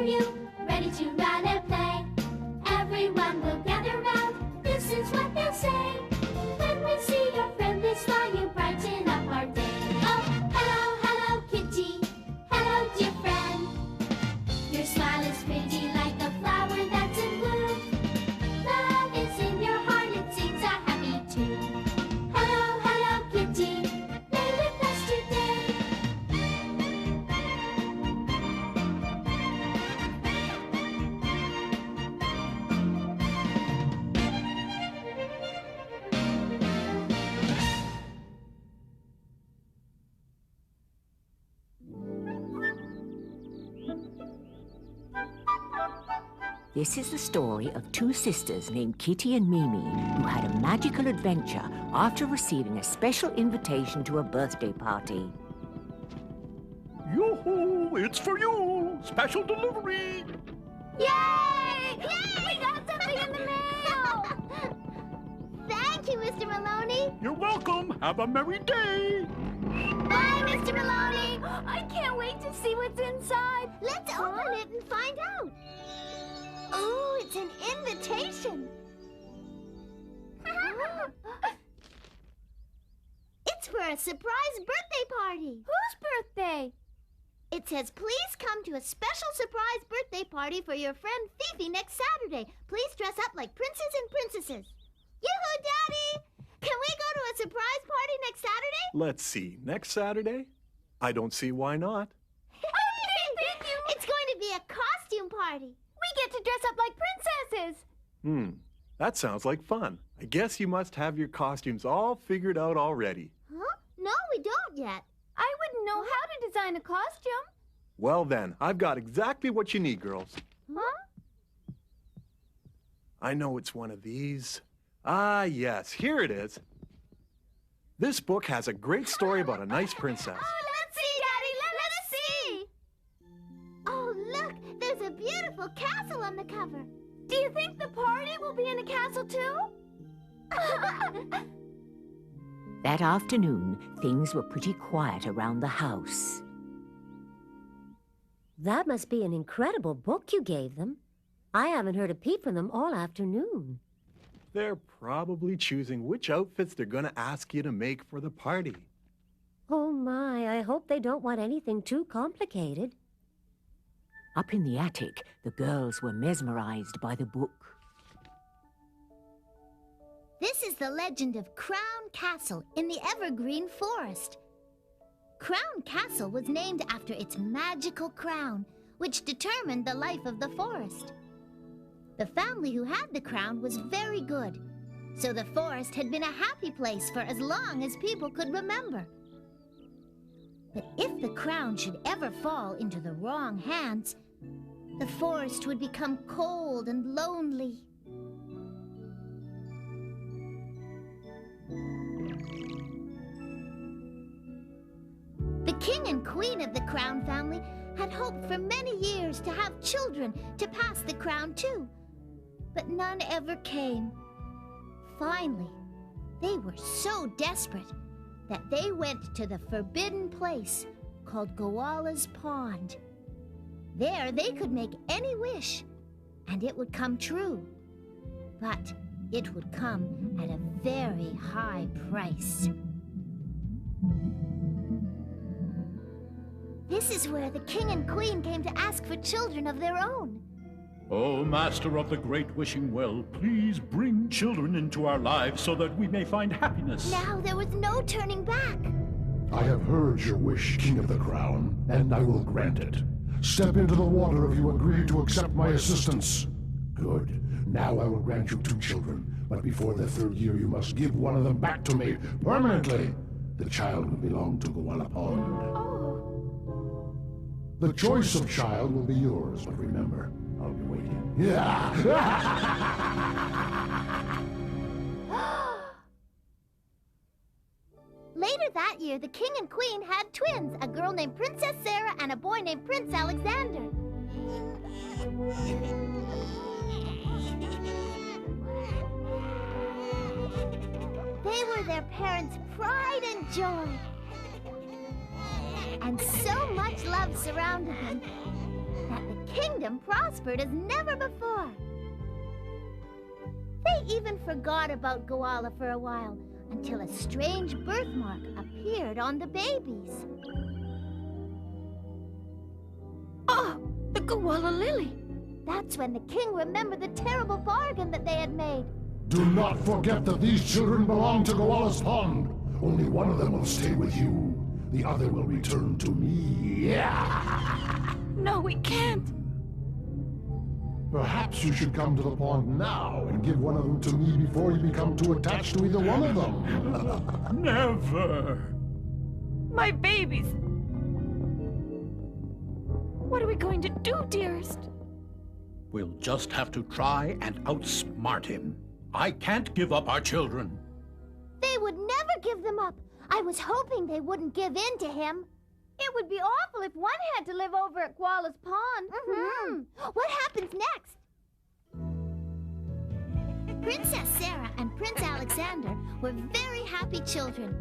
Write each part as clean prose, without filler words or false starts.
you, ready to run and play. Everyone will gather round, this is what they'll say. When we see your friendly smile, you brighten up our day. Oh, hello, hello, kitty. Hello, dear friend. Your smile is pretty like a flower that's in bloom. Love is in your heart, it sings a happy tune. Hello, hello, kitty. Play with us today. This is the story of two sisters named Kitty and Mimi who had a magical adventure after receiving a special invitation to a birthday party. Yoo-hoo! It's for you! Special delivery! Yay! Yay! We got something in the mail! Thank you, Mr. Maloney. You're welcome! Have a merry day! Bye, Mr. Maloney. I can't wait to see what's inside. Let's open it and find out. Oh, it's an invitation. It's for a surprise birthday party. Whose birthday? It says, please come to a special surprise birthday party for your friend Fifi next Saturday. Please dress up like princes and princesses. Yoo-hoo, Daddy! Can we go to a surprise party next Saturday? Let's see, next Saturday? I don't see why not. Thank you! It's going to be a costume party. We get to dress up like princesses. That sounds like fun. I guess you must have your costumes all figured out already. Huh? No, we don't yet. I wouldn't know how to design a costume. Well then, I've got exactly what you need, girls. Huh? I know it's one of these. Ah, yes, here it is. This book has a great story about a nice princess. Oh, let's see, Daddy. Let us see. Oh, look, there's a beautiful castle on the cover. Do you think the party will be in a castle, too? That afternoon, things were pretty quiet around the house. That must be an incredible book you gave them. I haven't heard a peep from them all afternoon. They're probably choosing which outfits they're going to ask you to make for the party. Oh my, I hope they don't want anything too complicated. Up in the attic, the girls were mesmerized by the book. This is the legend of Crown Castle in the Evergreen Forest. Crown Castle was named after its magical crown, which determined the life of the forest. The family who had the crown was very good, so the forest had been a happy place for as long as people could remember. But if the crown should ever fall into the wrong hands, the forest would become cold and lonely. The king and queen of the Crown family had hoped for many years to have children to pass the crown to, but none ever came. Finally, they were so desperate that they went to the forbidden place called Goala's Pond. There they could make any wish, and it would come true. But it would come at a very high price. This is where the king and queen came to ask for children of their own. Oh, Master of the Great Wishing Well, please bring children into our lives so that we may find happiness. Now there was no turning back. I have heard your wish, King of the Crown, and I will grant it. Step into the water if you agree to accept my assistance. Good. Now I will grant you 2 children, but before the 3rd year you must give one of them back to me permanently. The child will belong to Goala Pond. Oh. The choice of child will be yours, but remember, I'll be waiting. Yeah. Later that year, the king and queen had twins, a girl named Princess Sarah and a boy named Prince Alexander. They were their parents' pride and joy. And so much love surrounded them that the kingdom prospered as never before. They even forgot about Koala for a while, until a strange birthmark appeared on the babies. Oh, the koala lily. That's when the king remembered the terrible bargain that they had made. Do not forget that these children belong to Koala's pond. Only one of them will stay with you. The other will return to me. No, we can't. Perhaps you should come to the pond now and give one of them to me before you become too attached to either one of them. Never. My babies. What are we going to do, dearest? We'll just have to try and outsmart him. I can't give up our children. They would never give them up. I was hoping they wouldn't give in to him. It would be awful if one had to live over at Koala's pond. What happens next? Princess Sarah and Prince Alexander were very happy children.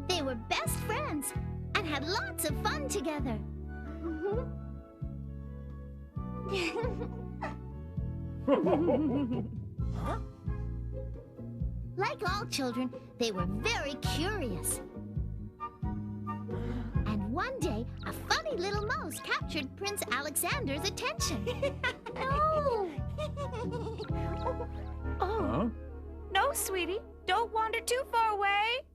They were best friends and had lots of fun together. Like all children, they were very curious. And one day, a funny little mouse captured Prince Alexander's attention. No! Oh. No, sweetie. Don't wander too far away.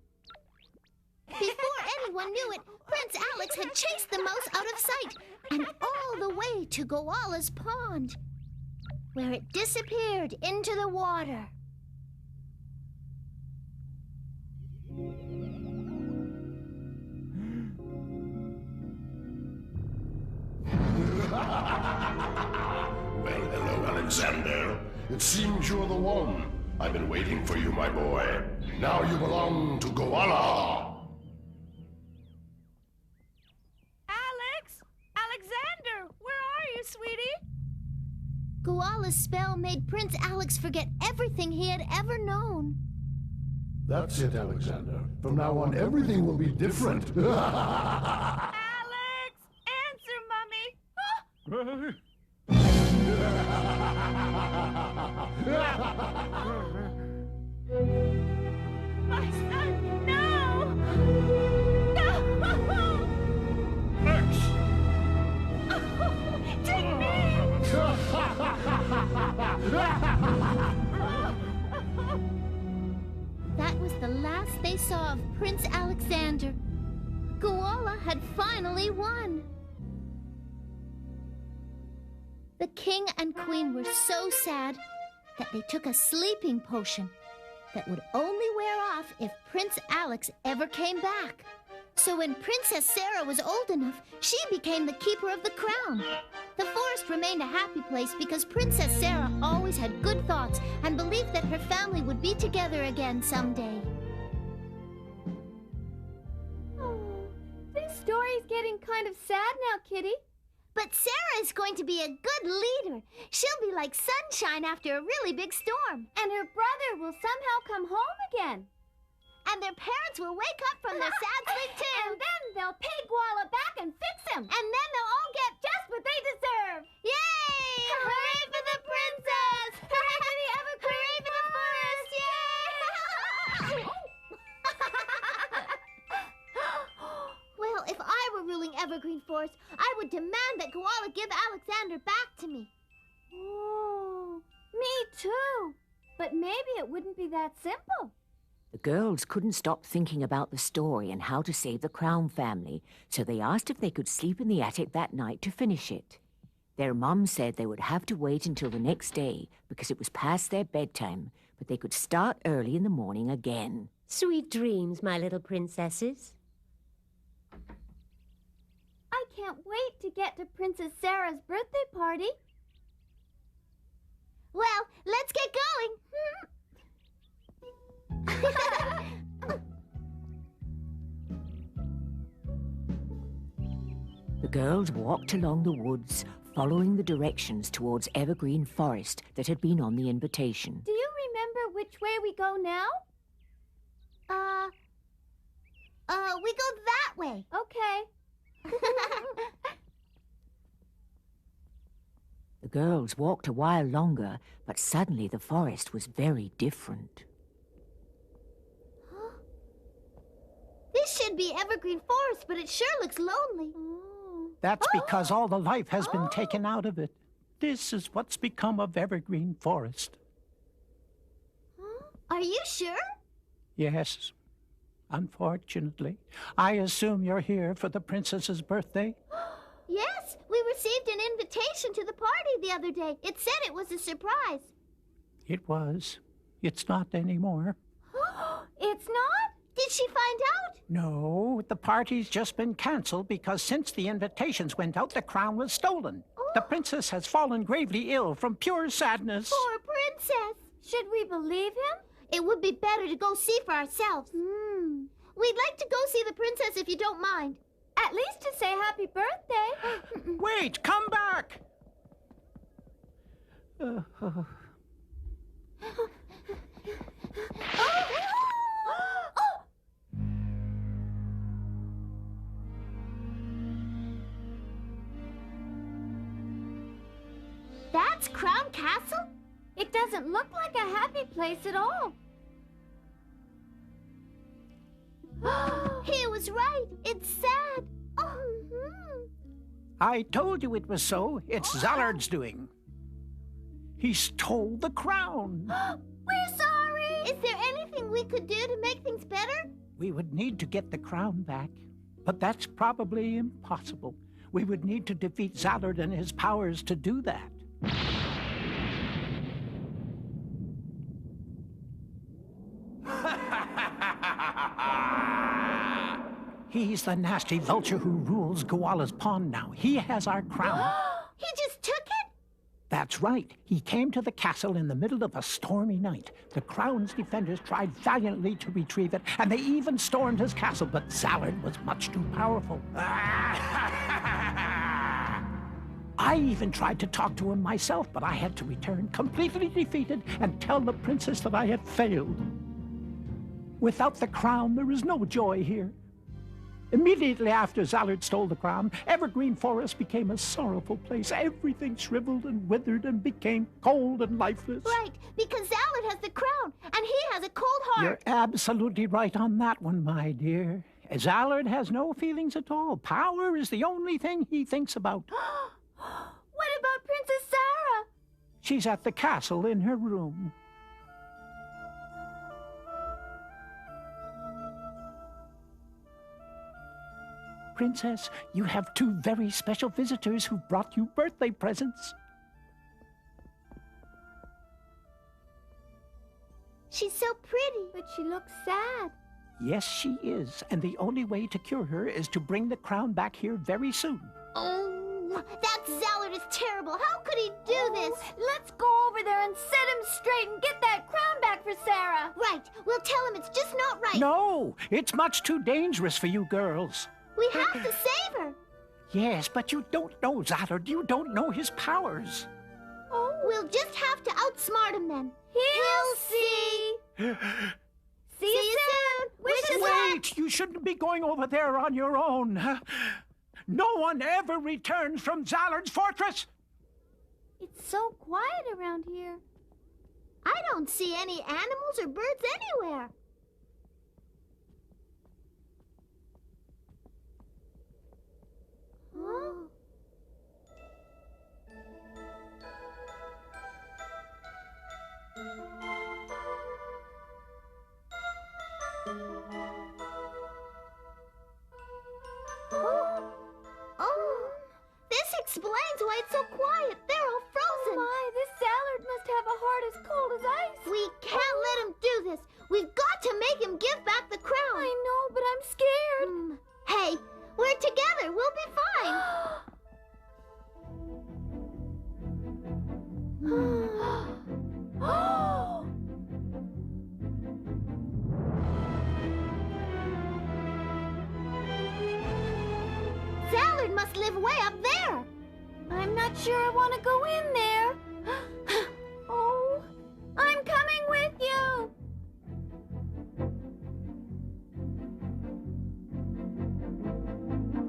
Before anyone knew it, Prince Alex had chased the mouse out of sight and all the way to Koala's pond, where it disappeared into the water. Well, hello, Alexander. It seems you're the one. I've been waiting for you, my boy. Now you belong to Koala. Alex! Alexander! Where are you, sweetie? Koala's spell made Prince Alex forget everything he had ever known. That's it, Alexander. From now on, everything will be different. Alex! Answer, Mummy! My son, no! No! X! Take me! That was the last they saw of Prince Alexander. Koala had finally won. The king and queen were so sad that they took a sleeping potion that would only wear off if Prince Alex ever came back. So when Princess Sarah was old enough, she became the keeper of the crown. The forest remained a happy place because Princess Sarah always had good thoughts and believed that her family would be together again someday. Oh, this story's getting kind of sad now, Kitty. But Sarah is going to be a good leader. She'll be like sunshine after a really big storm. And her brother will somehow come home again. And their parents will wake up from their sad sleep too. And then they'll pay Koala back and fix him. And then they'll all get just what they deserve. Yay! Hooray for the princess! Hooray for the evergreen! Hooray for the forest! Yay! Well, if I were ruling Evergreen Forest, I would demand that Koala give Alexander back to me. Oh, me too. But maybe it wouldn't be that simple. The girls couldn't stop thinking about the story and how to save the Crown family, so they asked if they could sleep in the attic that night to finish it. Their mum said they would have to wait until the next day because it was past their bedtime, but they could start early in the morning again. Sweet dreams, my little princesses. I can't wait to get to Princess Sarah's birthday party. Well, let's get going. The girls walked along the woods, following the directions towards Evergreen Forest that had been on the invitation. Do you remember which way we go now? We go that way. Okay. The girls walked a while longer, but suddenly the forest was very different. This should be evergreen forest, but it sure looks lonely. That's because all the life has been taken out of it. This is what's become of evergreen forest. Are you sure? Yes, unfortunately. I assume you're here for the princess's birthday? Yes, we received an invitation to the party the other day. It said it was a surprise. It was. It's not anymore. It's not? Did she find out? No, the party's just been canceled because since the invitations went out, the crown was stolen. The princess has fallen gravely ill from pure sadness. Poor princess. Should we believe him? It would be better to go see for ourselves. We'd like to go see the princess if you don't mind. At least to say happy birthday. Wait, come back! That's Crown Castle? It doesn't look like a happy place at all. He was right. It's sad. I told you it was so. It's Zallard's doing. He stole the crown. We're sorry. Is there anything we could do to make things better? We would need to get the crown back, but that's probably impossible. We would need to defeat Zallard and his powers to do that. He's the nasty vulture who rules Goala's pond now. He has our crown. He just took it? That's right. He came to the castle in the middle of a stormy night. The crown's defenders tried valiantly to retrieve it, and they even stormed his castle, but Zallard was much too powerful. I even tried to talk to him myself, but I had to return completely defeated and tell the princess that I had failed. Without the crown, there is no joy here. Immediately after Zallard stole the crown, Evergreen Forest became a sorrowful place. Everything shriveled and withered and became cold and lifeless. Right, because Zallard has the crown, and he has a cold heart. You're absolutely right on that one, my dear. Zallard has no feelings at all. Power is the only thing he thinks about. What about Princess Sarah? She's at the castle in her room. Princess, you have two very special visitors who brought you birthday presents. She's so pretty. But she looks sad. Yes, she is, and the only way to cure her is to bring the crown back here very soon. Oh, that Zallard is terrible. How could he do this? Let's go over there and set him straight and get that crown back for Sarah. Right, we'll tell him it's just not right. No, it's much too dangerous for you girls. We have to save her. Yes, but you don't know Zallard. You don't know his powers. Oh, we'll just have to outsmart him then. He'll see. See you soon. Wish us luck. Wait, you shouldn't be going over there on your own. No one ever returns from Zallard's fortress. It's so quiet around here. I don't see any animals or birds anywhere. Huh? Oh, this explains why it's so quiet. They're all frozen. Oh my, this Zallard must have a heart as cold as ice. We can't let him do this. We've got to make him give back the crown. I know, but I'm scared. Hey, we're together. We'll be fine. Zallard must live way up there. I'm not sure I want to go in there. Oh, I'm coming with you.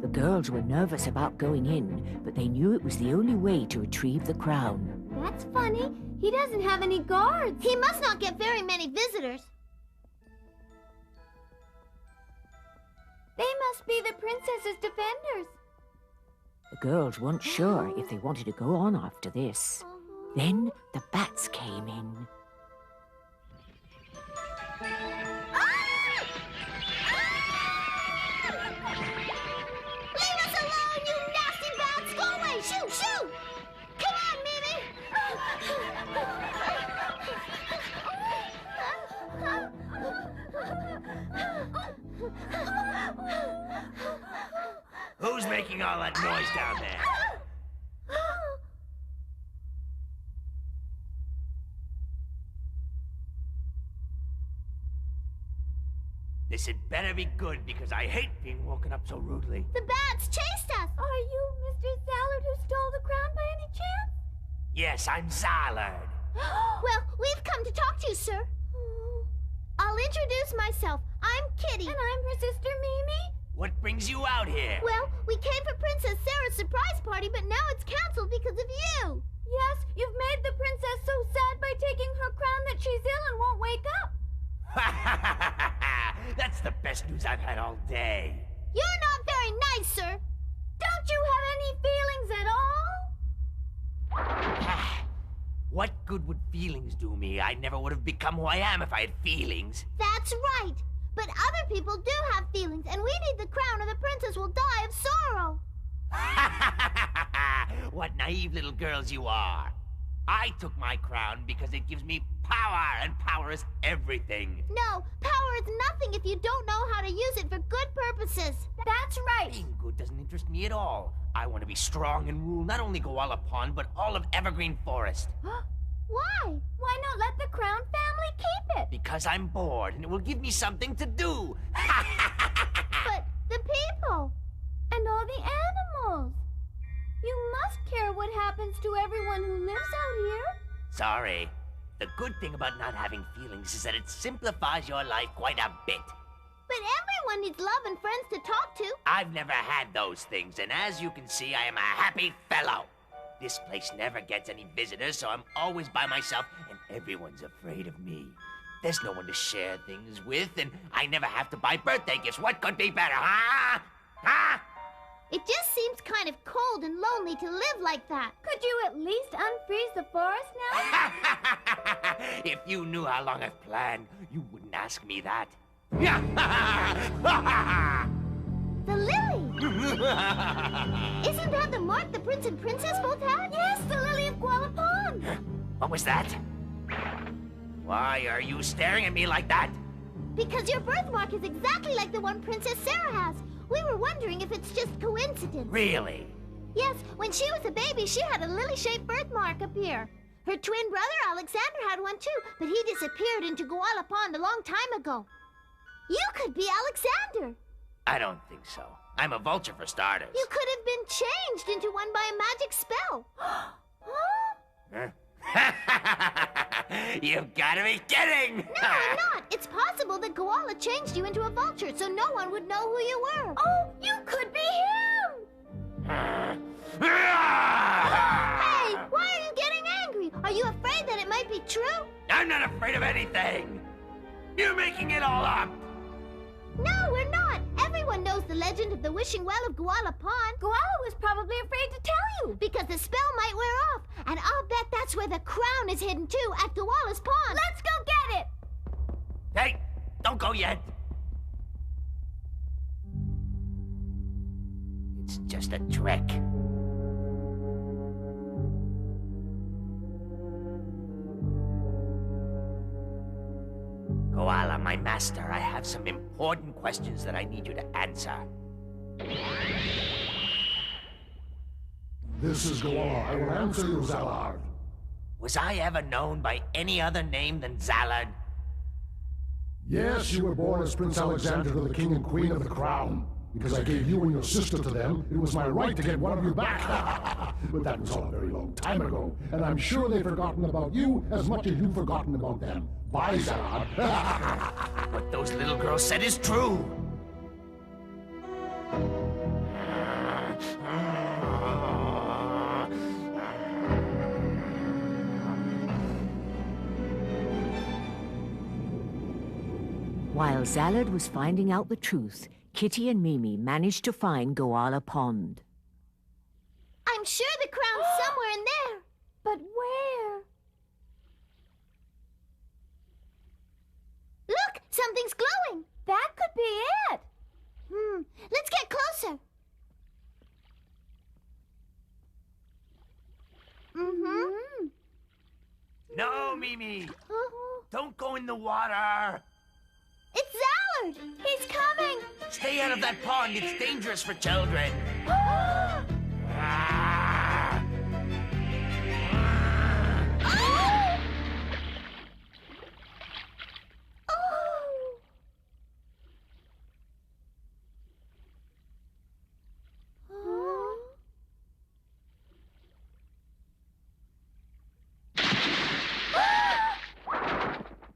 The girls girls were nervous about going in, but they knew it was the only way to retrieve the crown. That's funny. He doesn't have any guards. He must not get very many visitors. They must be the princess's defenders. The girls weren't sure if they wanted to go on after this. Then the bats came in. Leave us alone, you nasty bats! Go away! Shoot! Shoot! Come on, Mimi! Who's making all that noise down there? This had better be good, because I hate being woken up so rudely. The bats chased us! Are you Mr. Zallard who stole the crown by any chance? Yes, I'm Zallard. Well, we've come to talk to you, sir. I'll introduce myself. I'm Kitty. And I'm her sister Mimi. What brings you out here? Well, we came for Princess Sarah's surprise party, but now it's canceled because of you. Yes, you've made the princess so sad by taking her crown that she's ill and won't wake up. That's the best news I've had all day. You're not very nice, sir. Don't you have any feelings at all? What good would feelings do me? I never would have become who I am if I had feelings. That's right. But other people do have feelings, and we need the crown or the princess will die of sorrow. What naive little girls you are. I took my crown because it gives me power, and power is everything. No, power is nothing if you don't know how to use it for good purposes. That's right. Being good doesn't interest me at all. I want to be strong and rule not only Koala Pond, but all of Evergreen Forest. Why? Why not let the Crown family keep it? Because I'm bored, and it will give me something to do. But the people. And all the animals. You must care what happens to everyone who lives out here. Sorry. The good thing about not having feelings is that it simplifies your life quite a bit. But everyone needs love and friends to talk to. I've never had those things, and as you can see, I am a happy fellow. This place never gets any visitors, so I'm always by myself, and everyone's afraid of me. There's no one to share things with, and I never have to buy birthday gifts. What could be better, huh? Huh? It just seems kind of cold and lonely to live like that. Could you at least unfreeze the forest now? If you knew how long I've planned, you wouldn't ask me that. The lily! Isn't that the mark the prince and princess both had? Yes, the lily of Koala Pond. What was that? Why are you staring at me like that? Because your birthmark is exactly like the one Princess Sarah has. We were wondering if it's just coincidence. Really? Yes, when she was a baby, she had a lily-shaped birthmark appear. Her twin brother, Alexander, had one too, but he disappeared into Koala Pond a long time ago. You could be Alexander. I don't think so. I'm a vulture for starters. You could have been changed into one by a magic spell. Huh? You've got to be kidding! No, I'm not. It's possible that Koala changed you into a vulture, so no one would know who you were. Oh, you could be him! Hey, why are you getting angry? Are you afraid that it might be true? I'm not afraid of anything! You're making it all up! No, we're not. Everyone knows the legend of the wishing well of Koala Pond. Koala was probably afraid to tell you. Because the spell might wear off. And I'll bet that's where the crown is hidden too, at Koala's Pond. Let's go get it! Hey, don't go yet. It's just a trick. Koala, my master, I have some important questions that I need you to answer. This is Koala. I will answer you, Zallard. Was I ever known by any other name than Zallard? Yes, you were born as Prince Alexander to the King and Queen of the Crown. Because I gave you and your sister to them, it was my right to get one of you back. But that was all a very long time ago, and I'm sure they've forgotten about you as much as you've forgotten about them. Bye, Zallard. What those little girls said is true. While Zalad was finding out the truth, Kitty and Mimi managed to find Goala Pond. I'm sure the crown's somewhere in there. But where? Look, something's glowing. That could be it. Let's get closer. No, Mimi! Don't go in the water! It's Zallard. He's coming. Stay out of that pond. It's dangerous for children.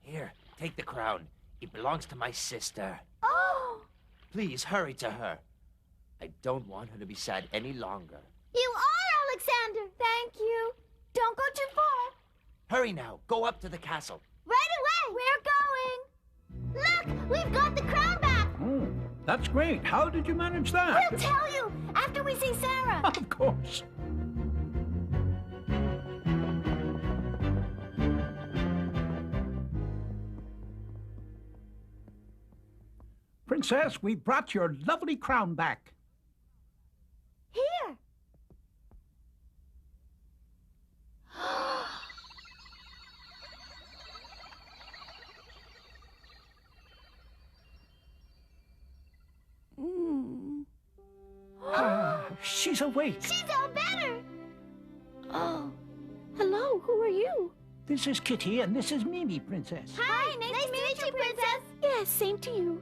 Here, take the crown. It belongs to my sister. Oh! Please hurry to her. I don't want her to be sad any longer. You are Alexander. Thank you. Don't go too far. Hurry now. Go up to the castle. Right away. We're going. Look, we've got the crown back. Oh, that's great. How did you manage that? We'll tell you after we see Sarah. Of course. Princess, we brought your lovely crown back. Here. She's awake. She's all better. Oh, hello, who are you? This is Kitty and this is Mimi, Princess. Hi, nice to meet you, Princess. Yes, same to you.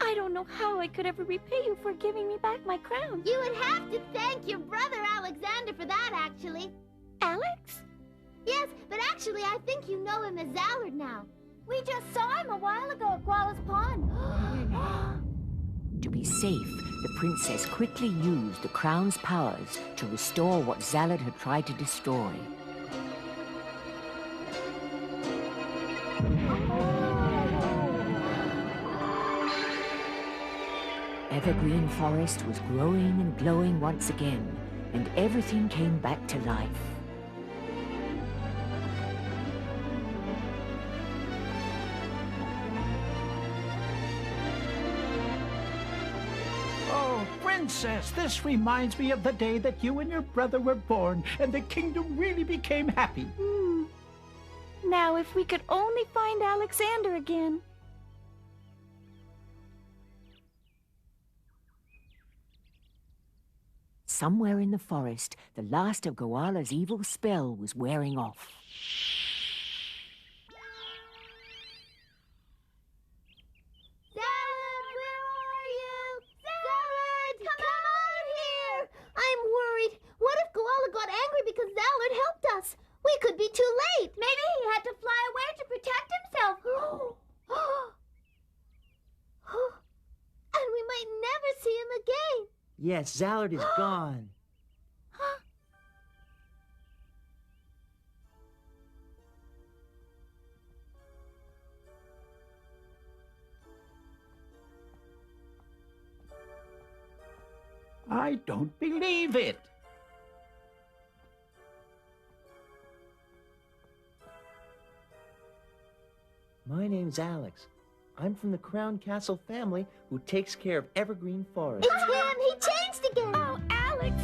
I don't know how I could ever repay you for giving me back my crown. You would have to thank your brother Alexander for that, actually. Alex? Yes, but actually I think you know him as Zallard now. We just saw him a while ago at Goala's Pond. To be safe, the princess quickly used the crown's powers to restore what Zalad had tried to destroy. Evergreen Forest was growing and glowing once again, and everything came back to life. Oh, Princess, this reminds me of the day that you and your brother were born, and the kingdom really became happy. Now, if we could only find Alexander again. Somewhere in the forest, the last of Goala's evil spell was wearing off. Zallard, where are you? Zallard, come on here. I'm worried. What if Goala got angry because Zallard helped us? We could be too late. Maybe he had to fly away to protect himself. And we might never see him again. Yes, Zallard is gone. I don't believe it. My name's Alex. I'm from the Crown Castle family who takes care of Evergreen Forest. It's him. He changed again. Oh, Alex!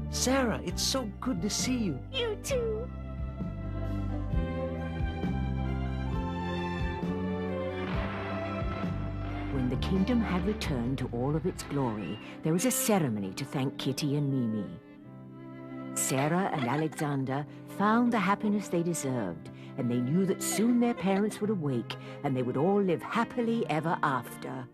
Sarah, it's so good to see you. You too. When the kingdom had returned to all of its glory, there was a ceremony to thank Kitty and Mimi. Sarah and Alexander found the happiness they deserved, and they knew that soon their parents would awake and they would all live happily ever after.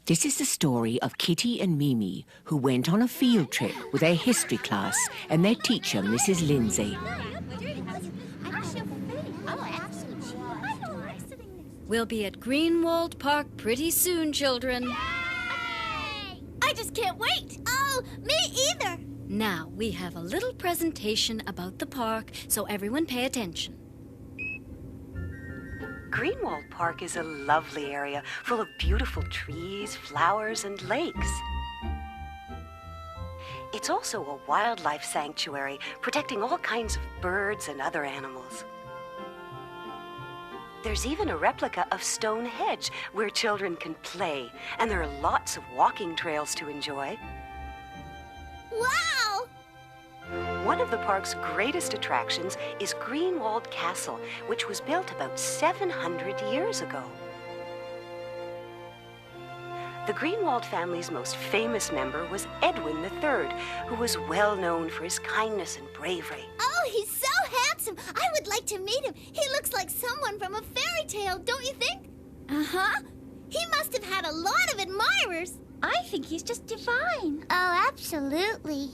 This is the story of Kitty and Mimi, who went on a field trip with their history class and their teacher, Mrs. Lindsay. We'll be at Greenwald Park pretty soon, children. I just can't wait. Oh, me either. Now, we have a little presentation about the park, so everyone pay attention. Greenwald Park is a lovely area full of beautiful trees, flowers, and lakes. It's also a wildlife sanctuary, protecting all kinds of birds and other animals. There's even a replica of Stonehenge where children can play, and there are lots of walking trails to enjoy. Wow! One of the park's greatest attractions is Greenwald Castle, which was built about 700 years ago. The Greenwald family's most famous member was Edwin III, who was well known for his kindness and bravery. Oh, he's so handsome. I would like to meet him. He looks like someone from a fairy tale, don't you think? Uh-huh. He must have had a lot of admirers. I think he's just divine. Oh, absolutely.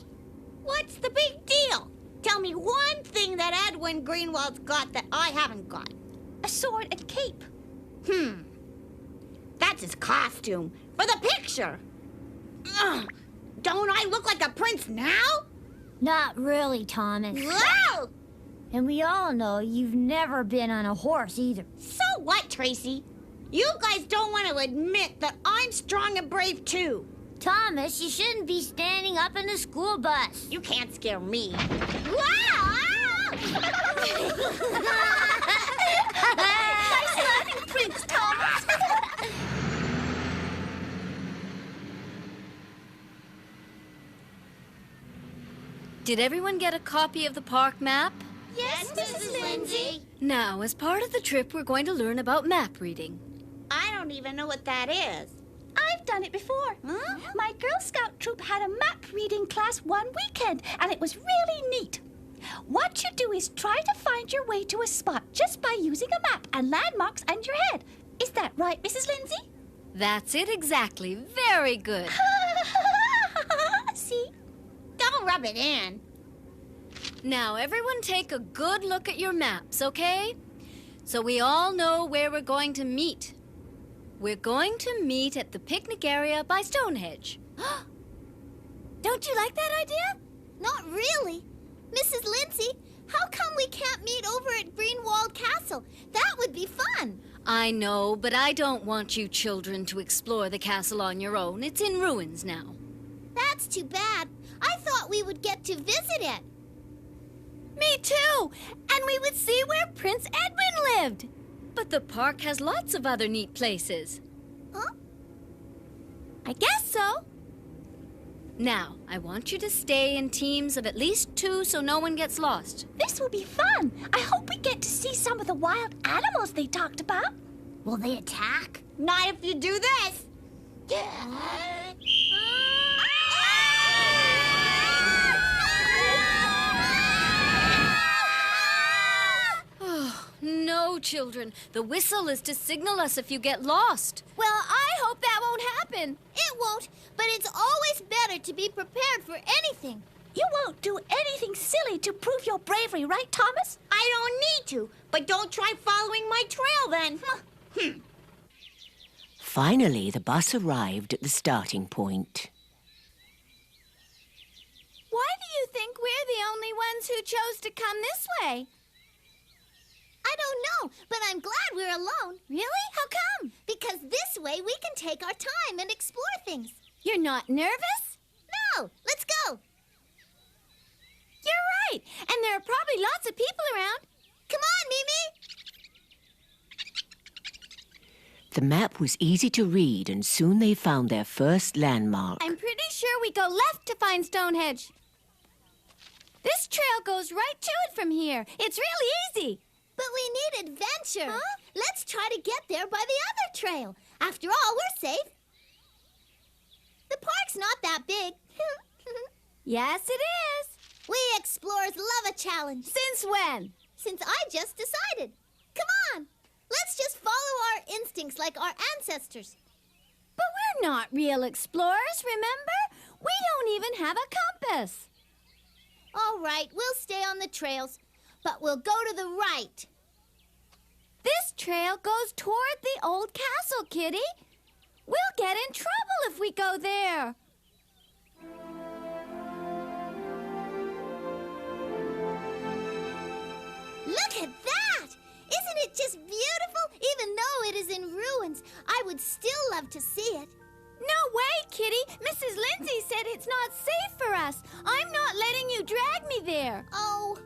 What's the big deal? Tell me one thing that Edwin Greenwald's got that I haven't got. A sword and cape. That's his costume for the picture. Ugh. Don't I look like a prince now? Not really, Thomas. Wow! And we all know you've never been on a horse either. So what, Tracy? You guys don't want to admit that I'm strong and brave too. Thomas, you shouldn't be standing up in the school bus. You can't scare me. Nice learning, Prince Thomas. Did everyone get a copy of the park map? Yes, Mrs. Lindsay. Now, as part of the trip, we're going to learn about map reading. I don't even know what that is. I've done it before. Huh? My Girl Scout troop had a map reading class one weekend, and it was really neat. What you do is try to find your way to a spot just by using a map and landmarks and your head. Is that right, Mrs. Lindsay? That's it exactly. Very good. See? Don't rub it in. Now, everyone take a good look at your maps, okay? So we all know where we're going to meet. We're going to meet at the picnic area by Stonehenge. Don't you like that idea? Not really. Mrs. Lindsay, how come we can't meet over at Greenwald Castle? That would be fun. I know, but I don't want you children to explore the castle on your own. It's in ruins now. That's too bad. I thought we would get to visit it. Me too! And we would see where Prince Edwin lived. But the park has lots of other neat places. Huh? I guess so. Now, I want you to stay in teams of at least 2 so no one gets lost. This will be fun. I hope we get to see some of the wild animals they talked about. Will they attack? Not if you do this. No, children. The whistle is to signal us if you get lost. Well, I hope that won't happen. It won't, but it's always better to be prepared for anything. You won't do anything silly to prove your bravery, right, Thomas? I don't need to, but don't try following my trail then. Finally, the bus arrived at the starting point. Why do you think we're the only ones who chose to come this way? I don't know, but I'm glad we're alone. Really? How come? Because this way we can take our time and explore things. You're not nervous? No. Let's go. You're right. And there are probably lots of people around. Come on, Mimi. The map was easy to read, and soon they found their first landmark. I'm pretty sure we go left to find Stonehenge. This trail goes right to it from here. It's really easy. But we need adventure. Huh? Let's try to get there by the other trail. After all, we're safe. The park's not that big. Yes, it is. We explorers love a challenge. Since when? Since I just decided. Come on. Let's just follow our instincts like our ancestors. But we're We're not real explorers, remember? We don't even have a compass. All right, we'll stay on the trails, but we'll go to the right. This trail goes toward the old castle, Kitty. We'll get in trouble if we go there. Look at that! Isn't it just beautiful? Even though it is in ruins, I would still love to see it. No way, Kitty! Mrs. Lindsay said it's not safe for us. I'm not letting you drag me there. Oh,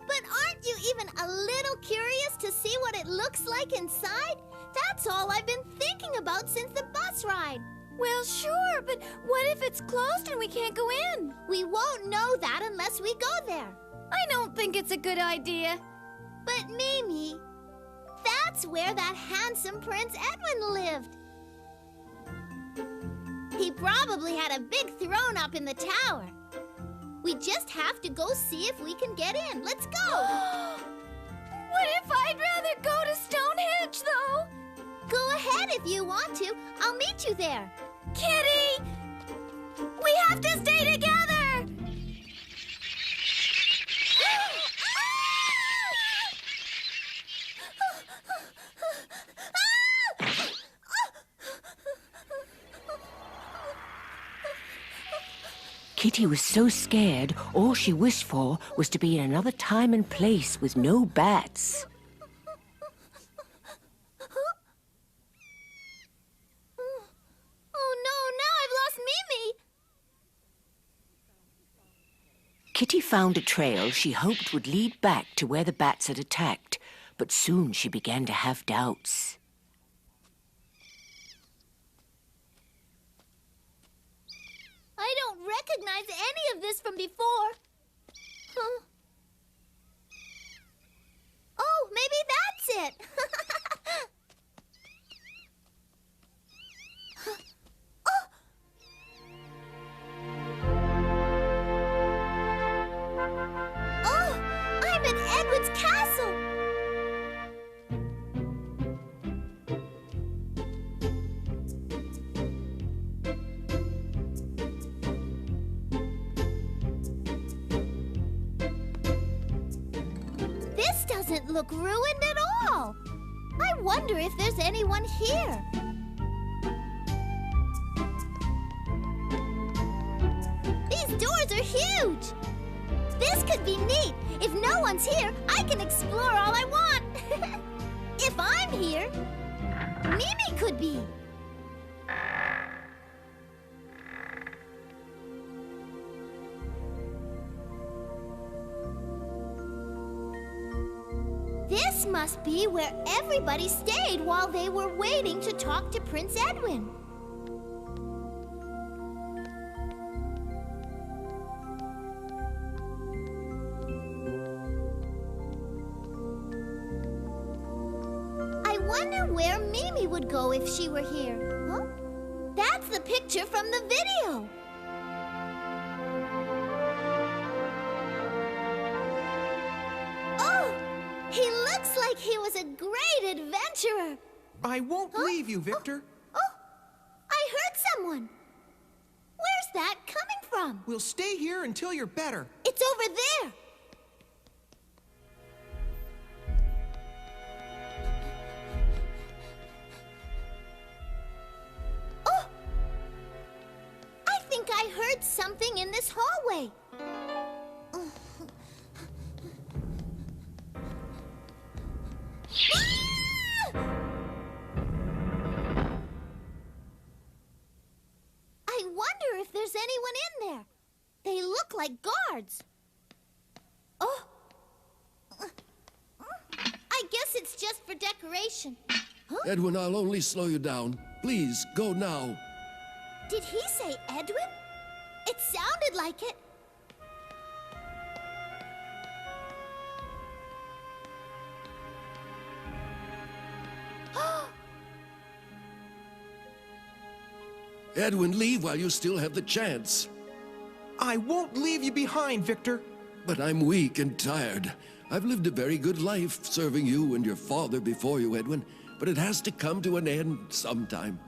but aren't you even a little curious to see what it looks like inside? That's all I've been thinking about since the bus ride. Well, sure, but what if it's closed and we can't go in? We won't know that unless we go there. I don't think it's a good idea. But Mimi, that's where that handsome Prince Edwin lived. He probably had a big throne up in the tower. We just have to go see if we can get in. Let's go! What if I'd rather go to Stonehenge, though? Go ahead if you want to. I'll meet you there. Kitty! We have to stay together! Kitty was so scared, all she wished for was to be in another time and place with no bats. Oh no, now I've lost Mimi! Kitty found a trail she hoped would lead back to where the bats had attacked, but soon she began to have doubts. I don't recognize any of this from before. Huh? Oh, maybe that's it. Oh, I'm in Edward's castle. This doesn't look ruined at all. I wonder if there's anyone here. These doors are huge. This could be neat. If no one's here, I can explore all I want. If I'm here, Mimi could be. This must be where everybody stayed while they were waiting to talk to Prince Edwin. I wonder where Mimi would go if she were here. Huh? That's the picture from the video. Oh! He looks like he was a great adventurer. I won't leave you, Victor. Oh, I heard someone. Where's that coming from? We'll stay here until you're better. It's over there. Oh! I think I heard something in this hallway. I wonder if there's anyone in there. They look like guards. Oh. I guess it's just for decoration. Huh? Edwin, I'll only slow you down. Please, go now. Did he say Edwin? It sounded like it. Edwin, leave while you still have the chance. I won't leave you behind, Victor. But I'm weak and tired. I've lived a very good life serving you and your father before you, Edwin, but it has to come to an end sometime.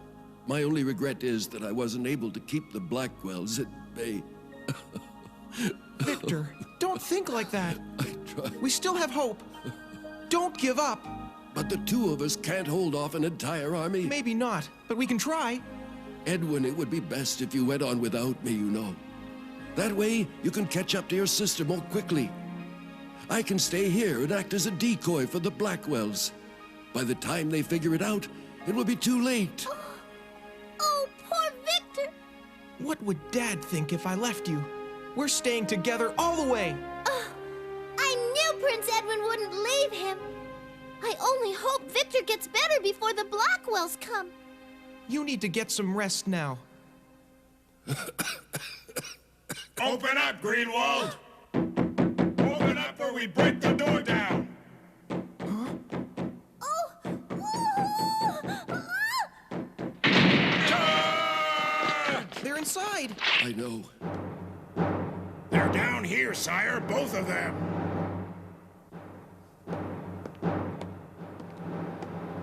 My only regret is that I wasn't able to keep the Blackwells at bay. Victor, don't think like that. We still have hope. Don't give up. But the two of us can't hold off an entire army. Maybe not, but we can try. Edwin, it would be best if you went on without me, you know. That way, you can catch up to your sister more quickly. I can stay here and act as a decoy for the Blackwells. By the time they figure it out, it will be too late. Oh, poor Victor. What would Dad think if I left you? We're staying together all the way. I knew Prince Edwin wouldn't leave him. I only hope Victor gets better before the Blackwells come. You need to get some rest now. Open up, Greenwald! Open up or we break the door down! They're inside. I know. They're down here, sire, both of them.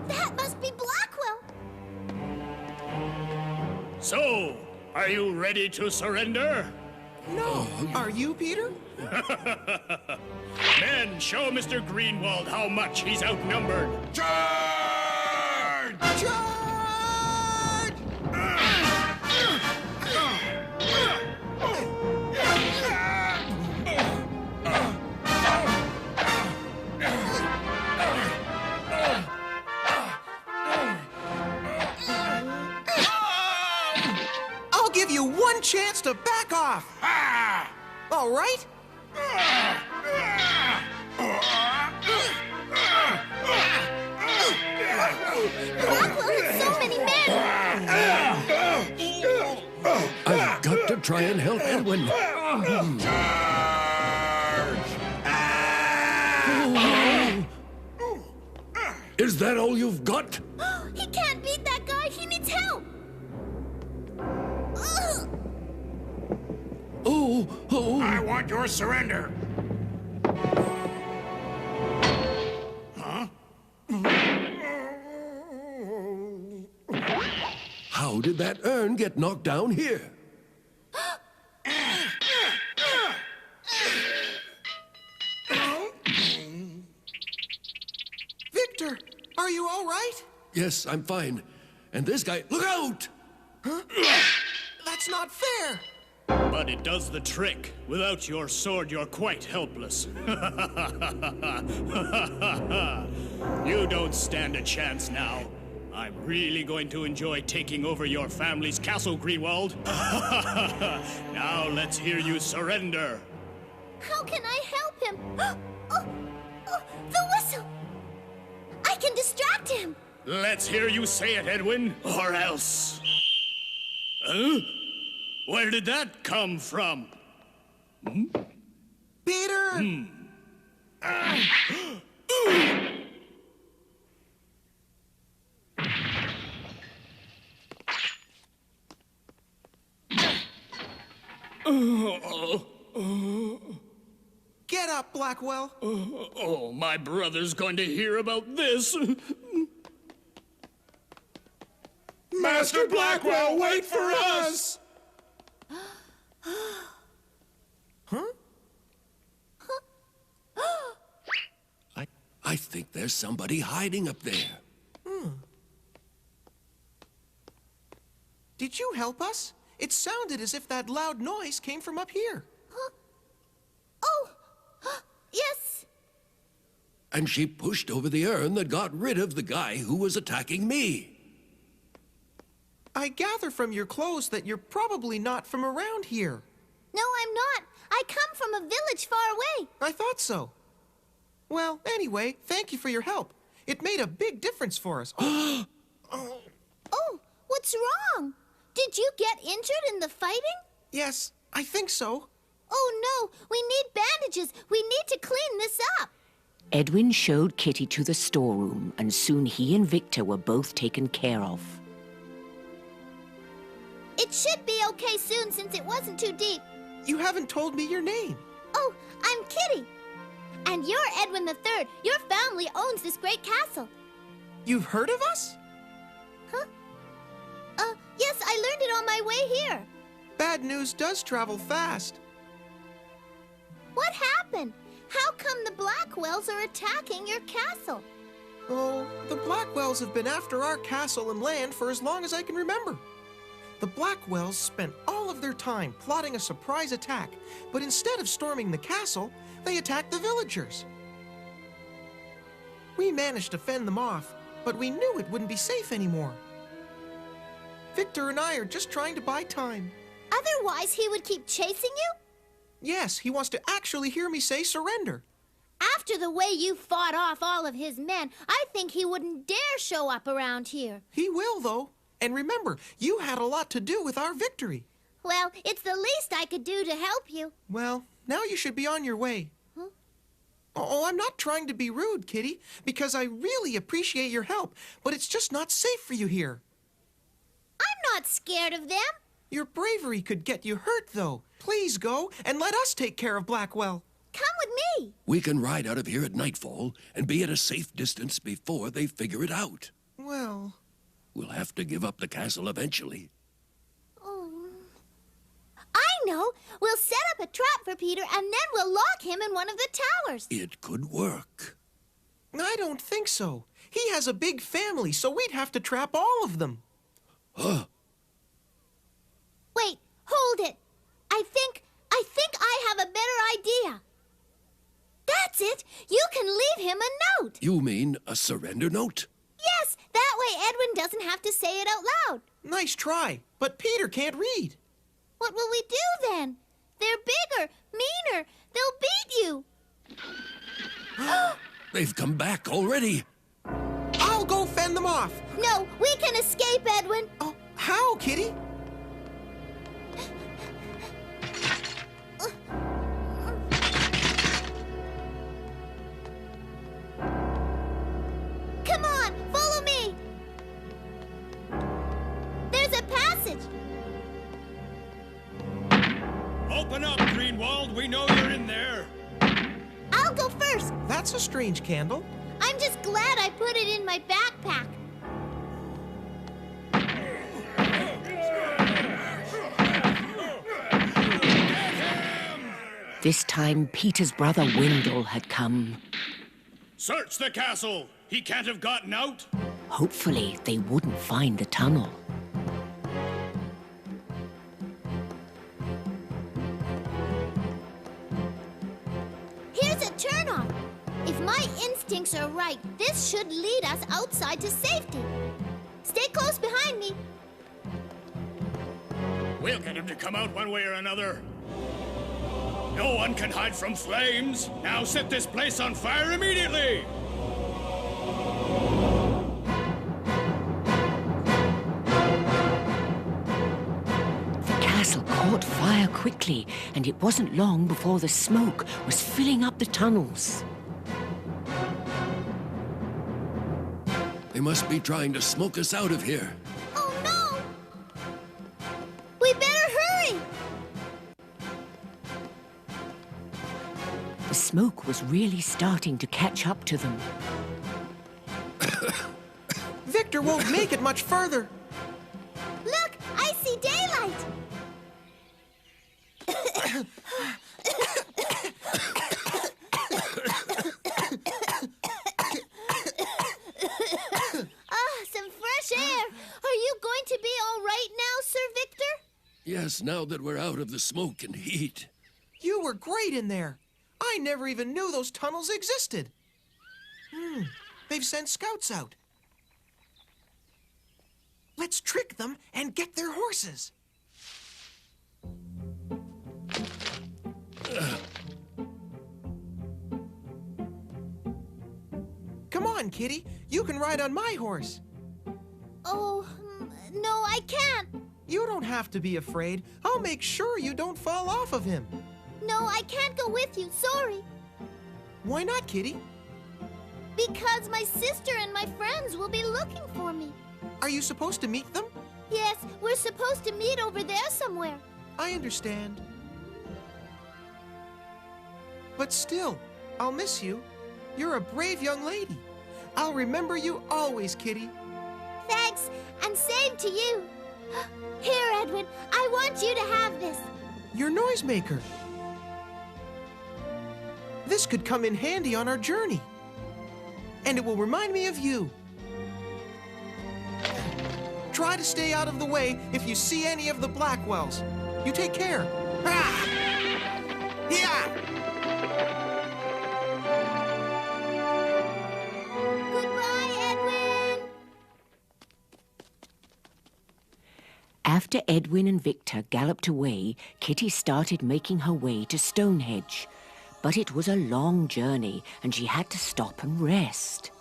That must be Blackwell. So, are you ready to surrender? No. Are you, Peter? Men, show Mr. Greenwald how much he's outnumbered. Charge! Charge! I'll give you one chance to back off. All right? Blackwell had so many men. I've got to try and help Edwin. Is that all you've got? He can't beat that guy. He needs help. I want your surrender. Huh? How did that urn get knocked down here? Victor, are you all right? Yes, I'm fine. And this guy, look out! Huh? That's not fair. But it does the trick. Without your sword, you're quite helpless. You don't stand a chance now. I'm really going to enjoy taking over your family's castle, Greenwald. Now let's hear you surrender. How can I help him? The whistle! I can distract him! Let's hear you say it, Edwin, or else. Huh? Where did that come from? Peter! Get up, Blackwell. Oh, my brother's going to hear about this. Master Blackwell, wait for us! Huh? I think there's somebody hiding up there. Did you help us? It sounded as if that loud noise came from up here. Oh! Yes! And she pushed over the urn that got rid of the guy who was attacking me. I gather from your clothes that you're probably not from around here. No, I'm not. I come from a village far away. I thought so. Well, anyway, thank you for your help. It made a big difference for us. Oh, what's wrong? Did you get injured in the fighting? Yes, I think so. Oh, no. We need bandages. We need to clean this up. Edwin showed Kitty to the storeroom, and soon he and Victor were both taken care of. It should be okay soon since it wasn't too deep. You haven't told me your name. Oh, I'm Kitty. And you're Edwin III. Your family owns this great castle. You've heard of us? Huh? my way here. Bad news does travel fast. What happened? How come the Blackwells are attacking your castle? Oh, the Blackwells have been after our castle and land for as long as I can remember. The Blackwells spent all of their time plotting a surprise attack, but instead of storming the castle, they attacked the villagers. We managed to fend them off, but we knew it wouldn't be safe anymore. Victor and I are just trying to buy time. Otherwise, he would keep chasing you? Yes, he wants to actually hear me say surrender. After the way you fought off all of his men, I think he wouldn't dare show up around here. He will, though. And remember, you had a lot to do with our victory. Well, it's the least I could do to help you. Well, now you should be on your way. Huh? Oh, I'm not trying to be rude, Kitty, because I really appreciate your help, but it's just not safe for you here. I'm not scared of them. Your bravery could get you hurt, though. Please go and let us take care of Blackwell. Come with me. We can ride out of here at nightfall and be at a safe distance before they figure it out. Well... We'll have to give up the castle eventually. Oh. I know. We'll set up a trap for Peter and then we'll lock him in one of the towers. It could work. I don't think so. He has a big family, so we'd have to trap all of them. Huh? Wait, hold it. I think I have a better idea. That's it. You can leave him a note. You mean a surrender note? Yes, that way Edwin doesn't have to say it out loud. Nice try, but Peter can't read. What will we do then? They're bigger, meaner. They'll beat you. They've come back already. I'll go fend them off. No, we can escape, Edwin. Oh, how, Kitty? Come on, follow me. There's a passage. Open up, Greenwald. We know you're in there. I'll go first. That's a strange candle. I'm just glad I put it in my backpack. This time, Peter's brother Wendell had come. Search the castle. He can't have gotten out. Hopefully, they wouldn't find the tunnel. Here's a turnoff. If my instincts are right, this should lead us outside to safety. Stay close behind me. We'll get him to come out one way or another. No one can hide from flames. Now set this place on fire immediately. The castle caught fire quickly, and it wasn't long before the smoke was filling up the tunnels. They must be trying to smoke us out of here. Oh, no! We better hurry! The smoke was really starting to catch up to them. Victor won't make it much further. Look, I see daylight! Some fresh air. Are you going to be all right now, Sir Victor? Yes, now that we're out of the smoke and heat. You were great in there. I never even knew those tunnels existed. They've sent scouts out. Let's trick them and get their horses. Come on, Kitty. You can ride on my horse. Oh, no, I can't. You don't have to be afraid. I'll make sure you don't fall off of him. No, I can't go with you. Sorry. Why not, Kitty? Because my sister and my friends will be looking for me. Are you supposed to meet them? Yes, we're supposed to meet over there somewhere. I understand. But still, I'll miss you. You're a brave young lady. I'll remember you always, Kitty. Thanks, and same to you. Here, Edwin, I want you to have this. Your noisemaker. This could come in handy on our journey. And it will remind me of you. Try to stay out of the way if you see any of the Blackwells. You take care. Ah! Yeah! Goodbye, Edwin! After Edwin and Victor galloped away, Kitty started making her way to Stonehenge. But it was a long journey, and she had to stop and rest.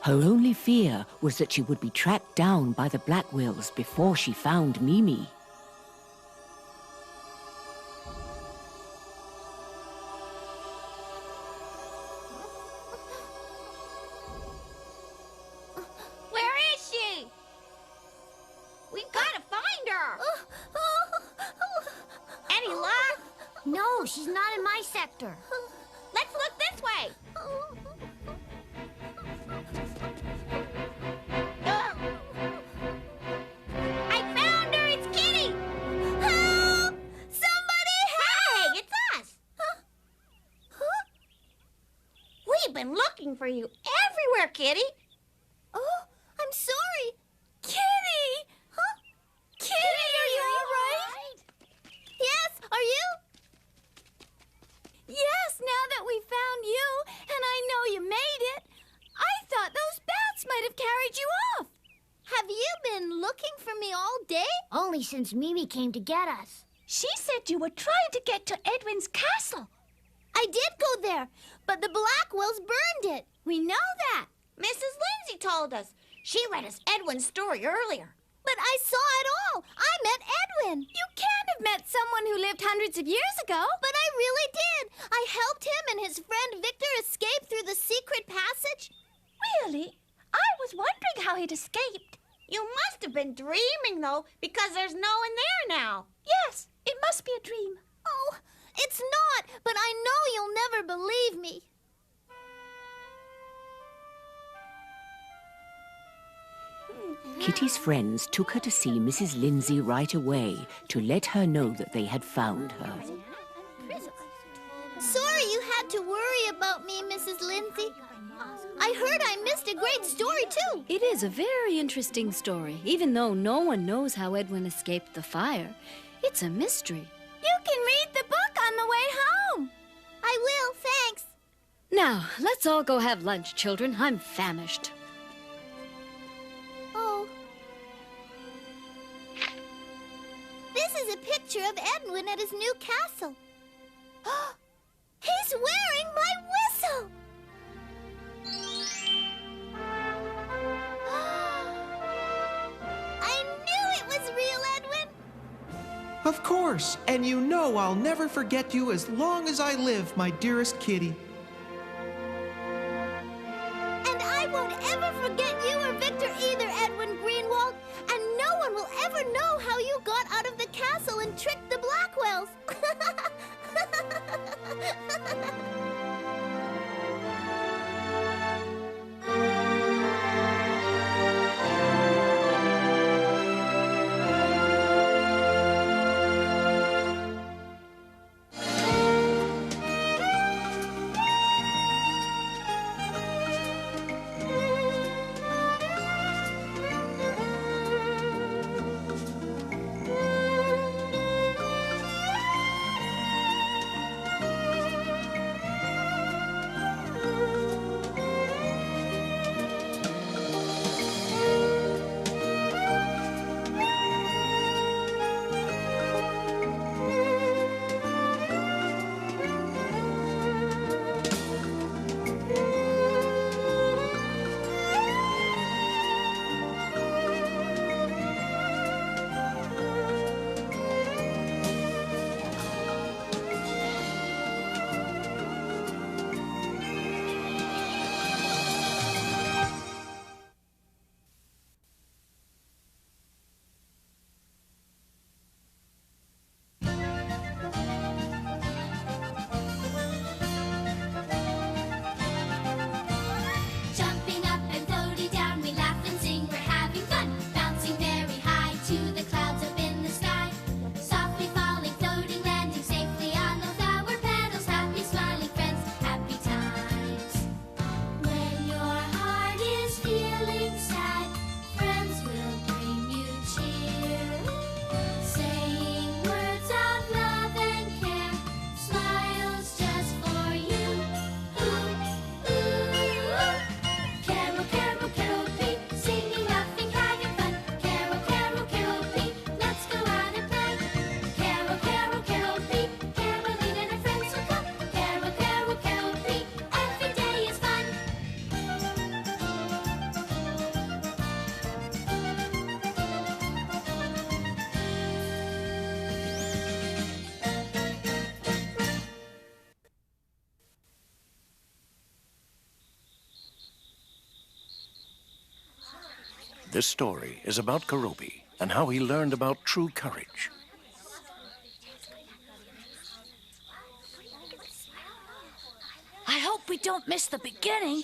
Her only fear was that she would be tracked down by the Blackwells before she found Mimi. Where is she? We've got to find her. Any luck? No, she's not in my sector. Let's look this way. I found her. It's Kitty. Help! Somebody help! Hey, it's us. We've been looking for you everywhere, Kitty. Oh, I'm sorry. Kitty! Huh? Kitty, are you all right? Yes, are you? Yes, now that we found you, and I know you made it, I thought those bats might have carried you off. Have you been looking for me all day? Only since Mimi came to get us. She said you were trying to get to Edwin's castle. I did go there, but the Blackwells burned it. We know that. Mrs. Lindsay told us. She read us Edwin's story earlier. But I saw it all. I met Edwin. You can't have met someone who lived hundreds of years ago. But I really did. I helped him and his friend Victor escape through the secret passage. Really? I was wondering how he'd escaped. You must have been dreaming, though, because there's no one there now. Yes, it must be a dream. Oh, it's not, but I know you'll never believe me. Kitty's friends took her to see Mrs. Lindsay right away to let her know that they had found her. Sorry you had to worry about me, Mrs. Lindsay. I heard I missed a great story, too. It is a very interesting story, even though no one knows how Edwin escaped the fire. It's a mystery. You can read the book on the way home. I will, thanks. Now, let's all go have lunch, children. I'm famished. Oh. This is a picture of Edwin at his new castle. He's wearing my whistle! I knew it was real, Edwin! Of course, and you know I'll never forget you as long as I live, my dearest Kitty. And I won't ever forget you or Victor either, Edwin Greenwald. And no one will ever know how you got out of the castle and tricked the Blackwells. This story is about Keroppi and how he learned about true courage. I hope we don't miss the beginning.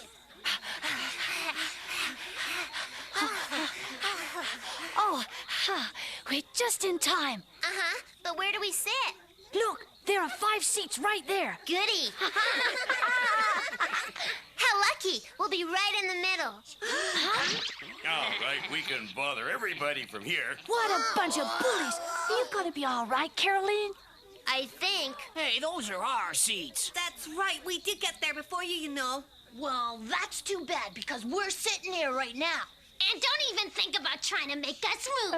Oh, we're just in time. Uh-huh, but where do we sit? Look, there are 5 seats right there. Goody. How lucky. We'll be right in the middle. All right, we can bother everybody from here. What a bunch of bullies. Are you gonna be all right, Caroline? I think. Hey, those are our seats. That's right. We did get there before you, you know. Well, that's too bad because we're sitting here right now. And don't even think about trying to make us move.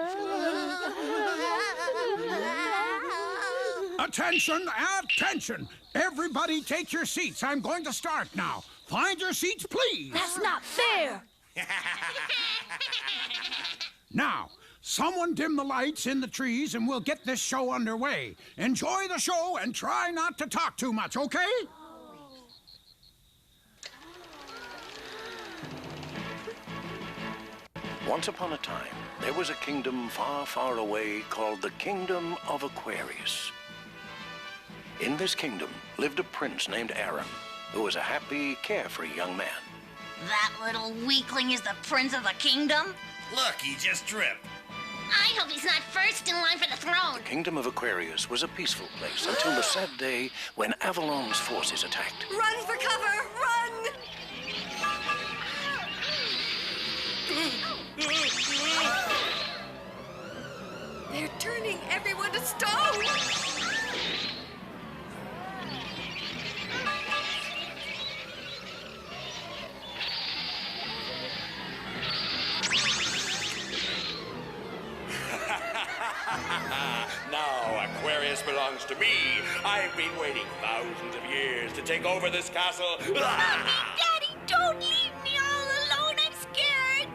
Attention, attention! Everybody take your seats. I'm going to start now. Find your seats, please. That's not fair. Now, someone dim the lights in the trees and we'll get this show underway. Enjoy the show and try not to talk too much, okay? Once upon a time, there was a kingdom far, far away called the Kingdom of Aquarius. In this kingdom lived a prince named Aaron, who was a happy, carefree young man. That little weakling is the prince of the kingdom? Look, he just tripped. I hope he's not first in line for the throne. The Kingdom of Aquarius was a peaceful place until the sad day when Avalon's forces attacked. Run for cover! Run! They're turning everyone to stone! Now Aquarius belongs to me. I've been waiting thousands of years to take over this castle. Daddy, don't leave me all alone. I'm scared.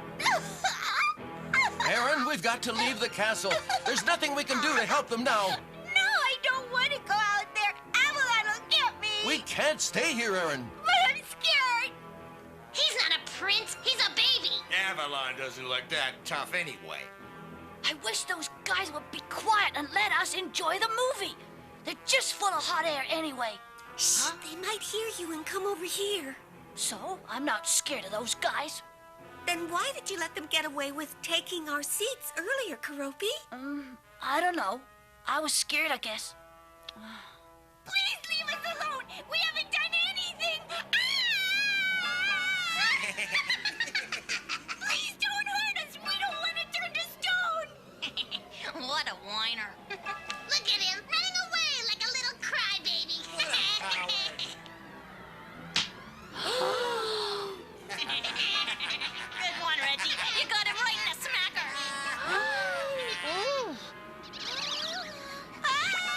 Aaron, we've got to leave the castle. There's nothing we can do to help them now. No, I don't want to go out there. Avalon will get me. We can't stay here, Aaron. But I'm scared. He's not a prince. He's a baby. Avalon doesn't look that tough anyway. I wish those guys would be quiet and let us enjoy the movie. They're just full of hot air anyway. Shh, they might hear you and come over here. So, I'm not scared of those guys. Then why did you let them get away with taking our seats earlier, Keroppi? I don't know. I was scared, I guess. Please leave us alone. We haven't done anything. Please don't hurt us. We don't want to turn to stone. What a whiner. Look at him, running away like a little crybaby. Good one, Reggie. You got him right in the smacker.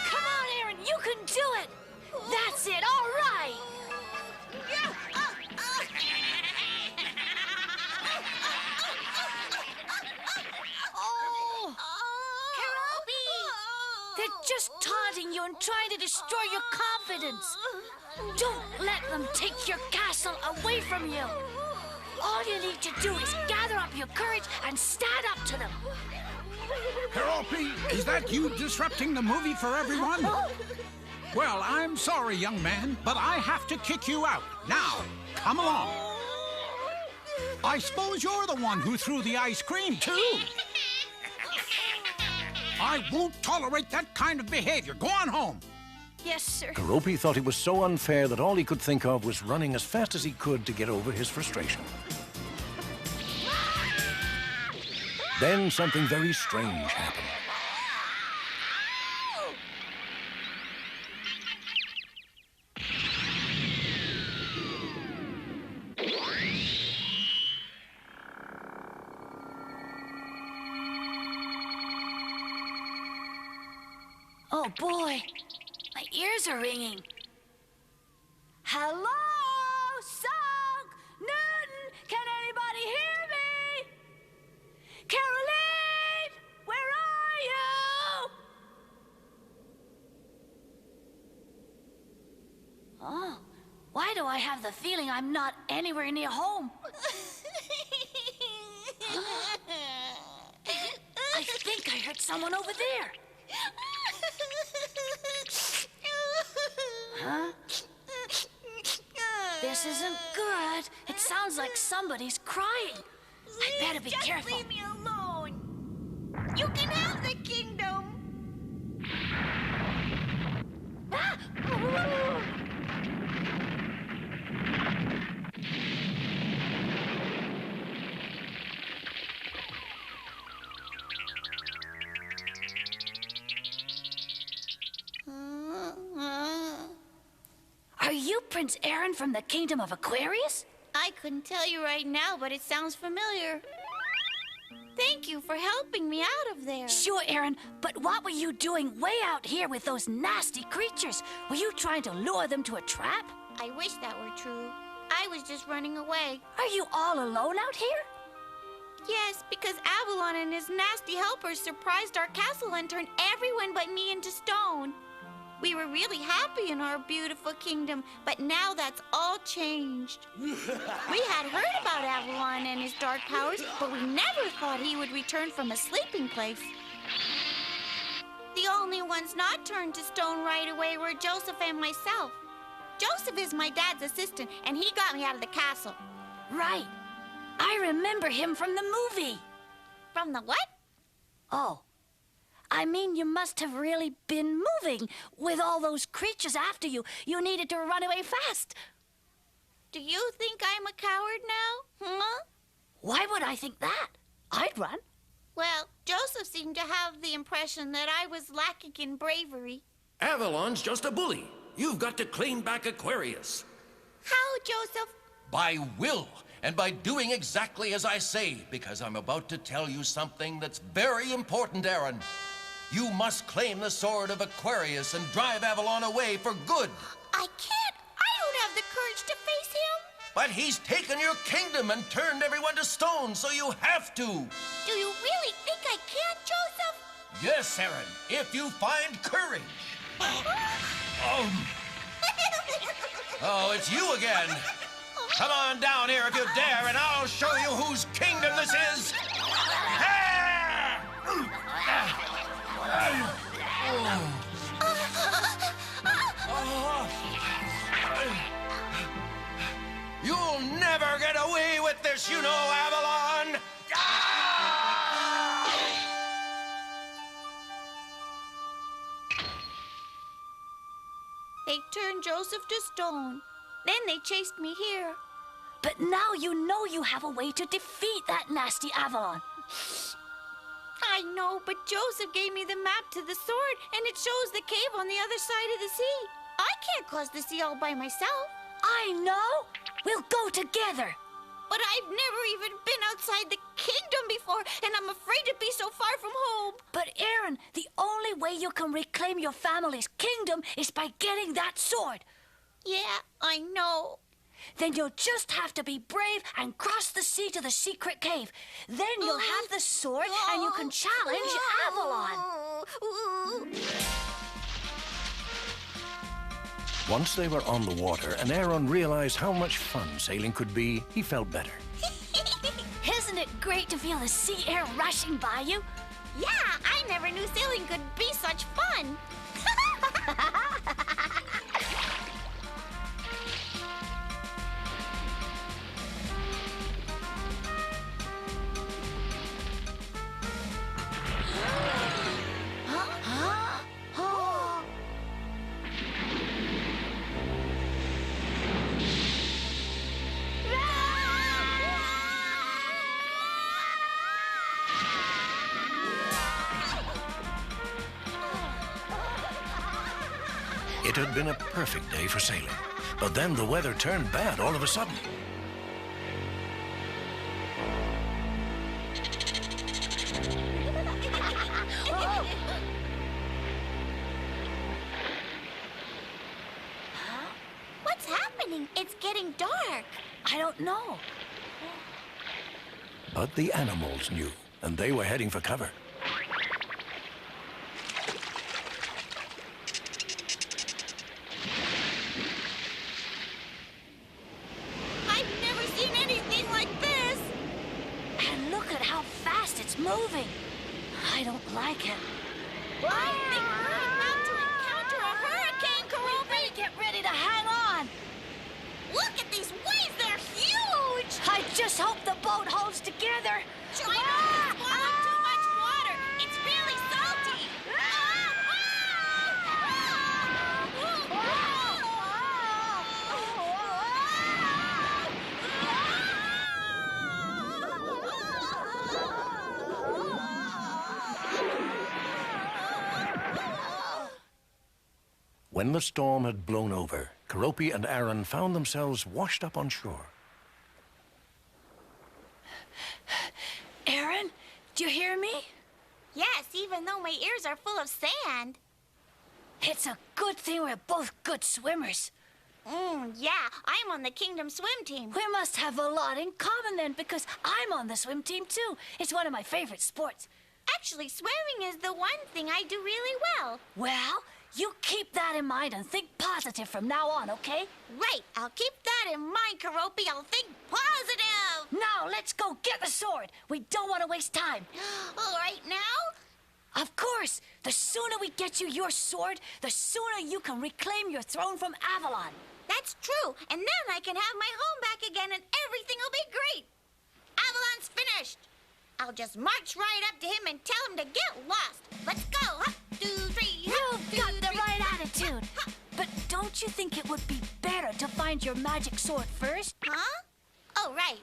Come on, Aaron. You can do it. That's it. All right. They're just taunting you and trying to destroy your confidence. Don't let them take your castle away from you. All you need to do is gather up your courage and stand up to them. Keroppi, is that you disrupting the movie for everyone? Well, I'm sorry, young man, but I have to kick you out. Now, come along. I suppose you're the one who threw the ice cream, too. I won't tolerate that kind of behavior. Go on home. Yes, sir. Keroppi thought it was so unfair that all he could think of was running as fast as he could to get over his frustration. Then something very strange happened. Oh, boy. My ears are ringing. Hello, Song Newton. Can anybody hear me? Caroline, where are you? Oh, why do I have the feeling I'm not anywhere near home? think I heard someone over there. Huh? This isn't good. It sounds like somebody's crying. I better be careful. Just leave me alone. You can have the kingdom. Ah! Are you Prince Aaron from the Kingdom of Aquarius? I couldn't tell you right now, but it sounds familiar. Thank you for helping me out of there. Sure, Aaron, but what were you doing way out here with those nasty creatures? Were you trying to lure them to a trap? I wish that were true. I was just running away. Are you all alone out here? Yes, because Avalon and his nasty helpers surprised our castle and turned everyone but me into stone. We were really happy in our beautiful kingdom, but now that's all changed. We had heard about Avalon and his dark powers, but we never thought he would return from a sleeping place. The only ones not turned to stone right away were Joseph and myself. Joseph is my dad's assistant, and he got me out of the castle. Right. I remember him from the movie. From the what? Oh. I mean, you must have really been moving with all those creatures after you. You needed to run away fast. Do you think I'm a coward now? Huh? Why would I think that? I'd run. Well, Joseph seemed to have the impression that I was lacking in bravery. Avalon's just a bully. You've got to claim back Aquarius. How, Joseph? By will, and by doing exactly as I say, because I'm about to tell you something that's very important, Aaron. You must claim the sword of Aquarius and drive Avalon away for good. I can't. I don't have the courage to face him. But he's taken your kingdom and turned everyone to stone, so you have to. Do you really think I can, Joseph? Yes, Aaron, if you find courage. Oh, it's you again. Come on down here if you dare, and I'll show you whose kingdom this is. You'll never get away with this, you know, Avalon! They turned Joseph to stone. Then they chased me here. But now you know you have a way to defeat that nasty Avalon. I know, but Joseph gave me the map to the sword, and it shows the cave on the other side of the sea. I can't cross the sea all by myself. I know. We'll go together. But I've never even been outside the kingdom before, and I'm afraid to be so far from home. But Aaron, the only way you can reclaim your family's kingdom is by getting that sword. Yeah, I know. Then you'll just have to be brave and cross the sea to the secret cave. Then you'll have the sword and you can challenge Avalon. Once they were on the water and Aaron realized how much fun sailing could be, he felt better. Isn't it great to feel the sea air rushing by you? Yeah, I never knew sailing could be such fun. It had been a perfect day for sailing, but then the weather turned bad all of a sudden. What's happening? It's getting dark. I don't know. But the animals knew, and they were heading for cover. I've never seen anything like this. And look at how fast it's moving. I don't like it. I think we're about to encounter a hurricane, Keroppi. Get ready to hang on. Look at these waves, they're huge. I just hope the boat holds together. Try not to swallow too much water. It's really salty. When the storm had blown over, Keroppi and Aaron found themselves washed up on shore. Aaron, do you hear me? Yes, even though my ears are full of sand. It's a good thing we're both good swimmers. Yeah, I'm on the Kingdom swim team. We must have a lot in common then, because I'm on the swim team too. It's one of my favorite sports. Actually, swimming is the one thing I do really well. Well, you keep that in mind and think positive from now on, okay? Right, I'll keep that in mind, Keroppi. I'll think positive. Now, let's go get the sword. We don't want to waste time. All right, now? Of course. The sooner we get you your sword, the sooner you can reclaim your throne from Avalon. That's true, and then I can have my home back again and everything will be great. Avalon's finished. I'll just march right up to him and tell him to get lost. Let's go. Hop, 2, 3. You've got the right attitude. But don't you think it would be better to find your magic sword first? Huh? Oh, right.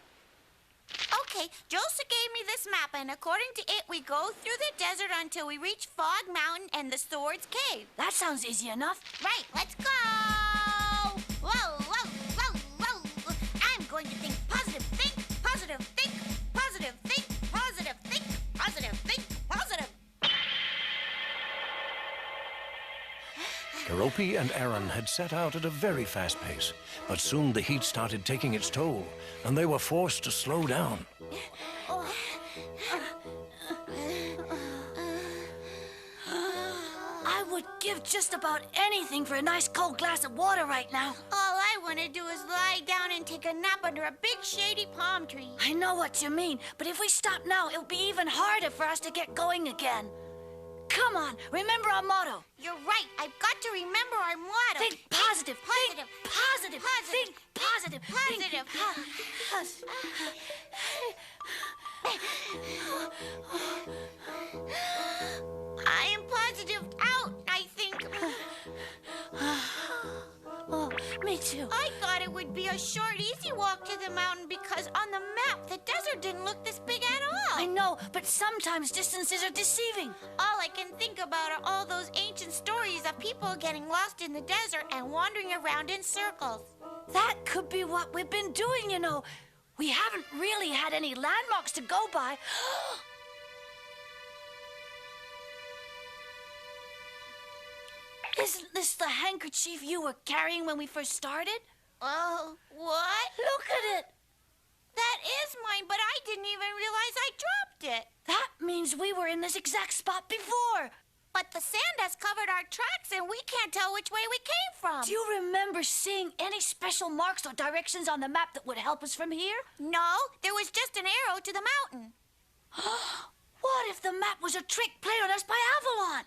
Okay, Joseph gave me this map, and according to it, we go through the desert until we reach Fog Mountain and the Sword's Cave. That sounds easy enough. Right, let's go! Whoa, whoa, whoa, whoa! I'm going to think positive, think positive, think positive, think positive, think positive, think positive. Keroppi and Aaron had set out at a very fast pace, but soon the heat started taking its toll, and they were forced to slow down. I would give just about anything for a nice cold glass of water right now. All I want to do is lie down and take a nap under a big shady palm tree. I know what you mean, but if we stop now, it'll be even harder for us to get going again. Come on, remember our motto. You're right. I've got to remember our motto. Think positive. Positive. Think positive. Think positive. Positive. I am positive out, I think. Oh, me too. I thought it would be a short, easy walk to the mountain because on the map, the desert didn't look this big at all. I know, but sometimes distances are deceiving. All I can think about are all those ancient stories of people getting lost in the desert and wandering around in circles. That could be what we've been doing, you know. We haven't really had any landmarks to go by. Isn't this the handkerchief you were carrying when we first started? Oh, what? Look at it. That is mine, but I didn't even realize I dropped it. That means we were in this exact spot before. But the sand has covered our tracks and we can't tell which way we came from. Do you remember seeing any special marks or directions on the map that would help us from here? No, there was just an arrow to the mountain. What if the map was a trick played on us by Avalon?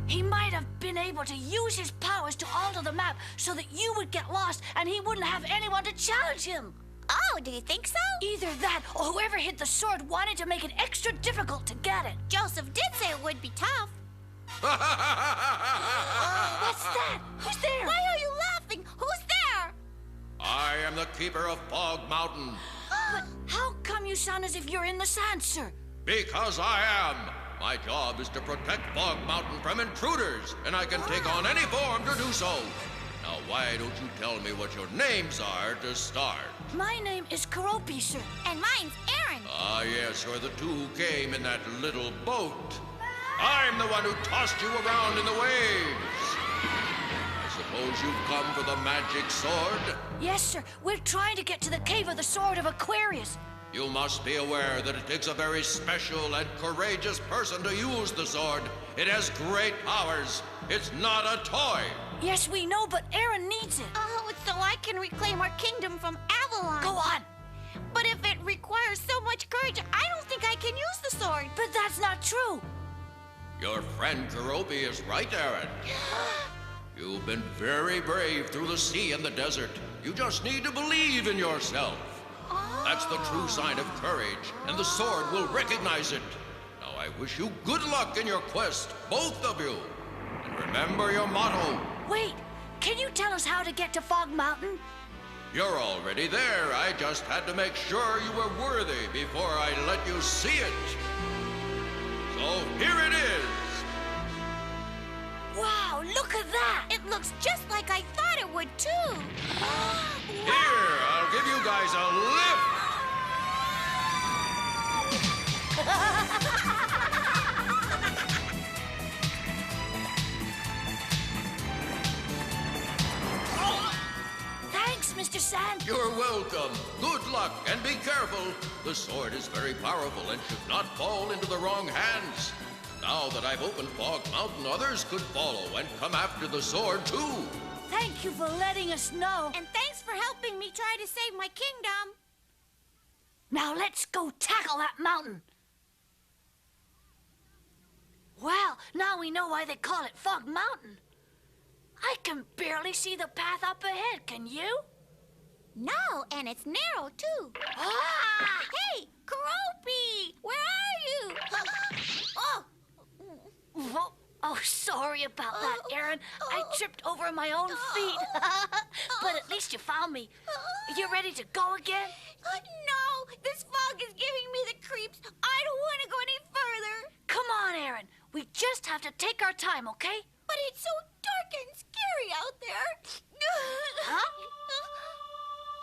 He might have been able to use his powers to alter the map so that you would get lost and he wouldn't have anyone to challenge him. Oh, do you think so? Either that or whoever hid the sword wanted to make it extra difficult to get it. Joseph did say it would be tough. What's that? Who's there? Why are you laughing? Who's there? I am the keeper of Fog Mountain. But how come you sound as if you're in the sand, sir? Because I am. My job is to protect Fog Mountain from intruders, and I can take on any form to do so. Now, why don't you tell me what your names are to start? My name is Keroppi, sir. And mine's Aaron. Ah, yes, you're the two who came in that little boat. I'm the one who tossed you around in the waves. I suppose you've come for the magic sword? Yes, sir. We're trying to get to the cave of the Sword of Aquarius. You must be aware that it takes a very special and courageous person to use the sword. It has great powers. It's not a toy. Yes, we know, but Aaron needs it. Oh, it's so I can reclaim our kingdom from Avalon. Go on. But if it requires so much courage, I don't think I can use the sword. sword. But that's not true. Your friend Keroppi is right, Aaron. You've been very brave through the sea and the desert. You just need to believe in yourself. That's the true sign of courage, and the sword will recognize it. Now I wish you good luck in your quest, both of you. And remember your motto. Wait, can you tell us how to get to Fog Mountain? You're already there. I just had to make sure you were worthy before I let you see it. So here it is. Wow, look at that! It looks just like I thought it would, too. Here, I'll give you guys a lift. Thanks, Mr. Sand. You're welcome. Good luck, and be careful. The sword is very powerful and should not fall into the wrong hands. Now that I've opened Fog Mountain, others could follow and come after the sword, too. Thank you for letting us know. And thanks for helping me try to save my kingdom. Now let's go tackle that mountain. Well, now we know why they call it Fog Mountain. I can barely see the path up ahead, can you? No, and it's narrow, too. Ah! Hey, Keroppi! Where are you? Oh, sorry about that, Aaron. I tripped over my own feet. But at least you found me. You ready to go again? No, this fog is giving me the creeps. I don't want to go any further. Come on, Aaron. We just have to take our time, okay? But it's so dark and scary out there. Huh?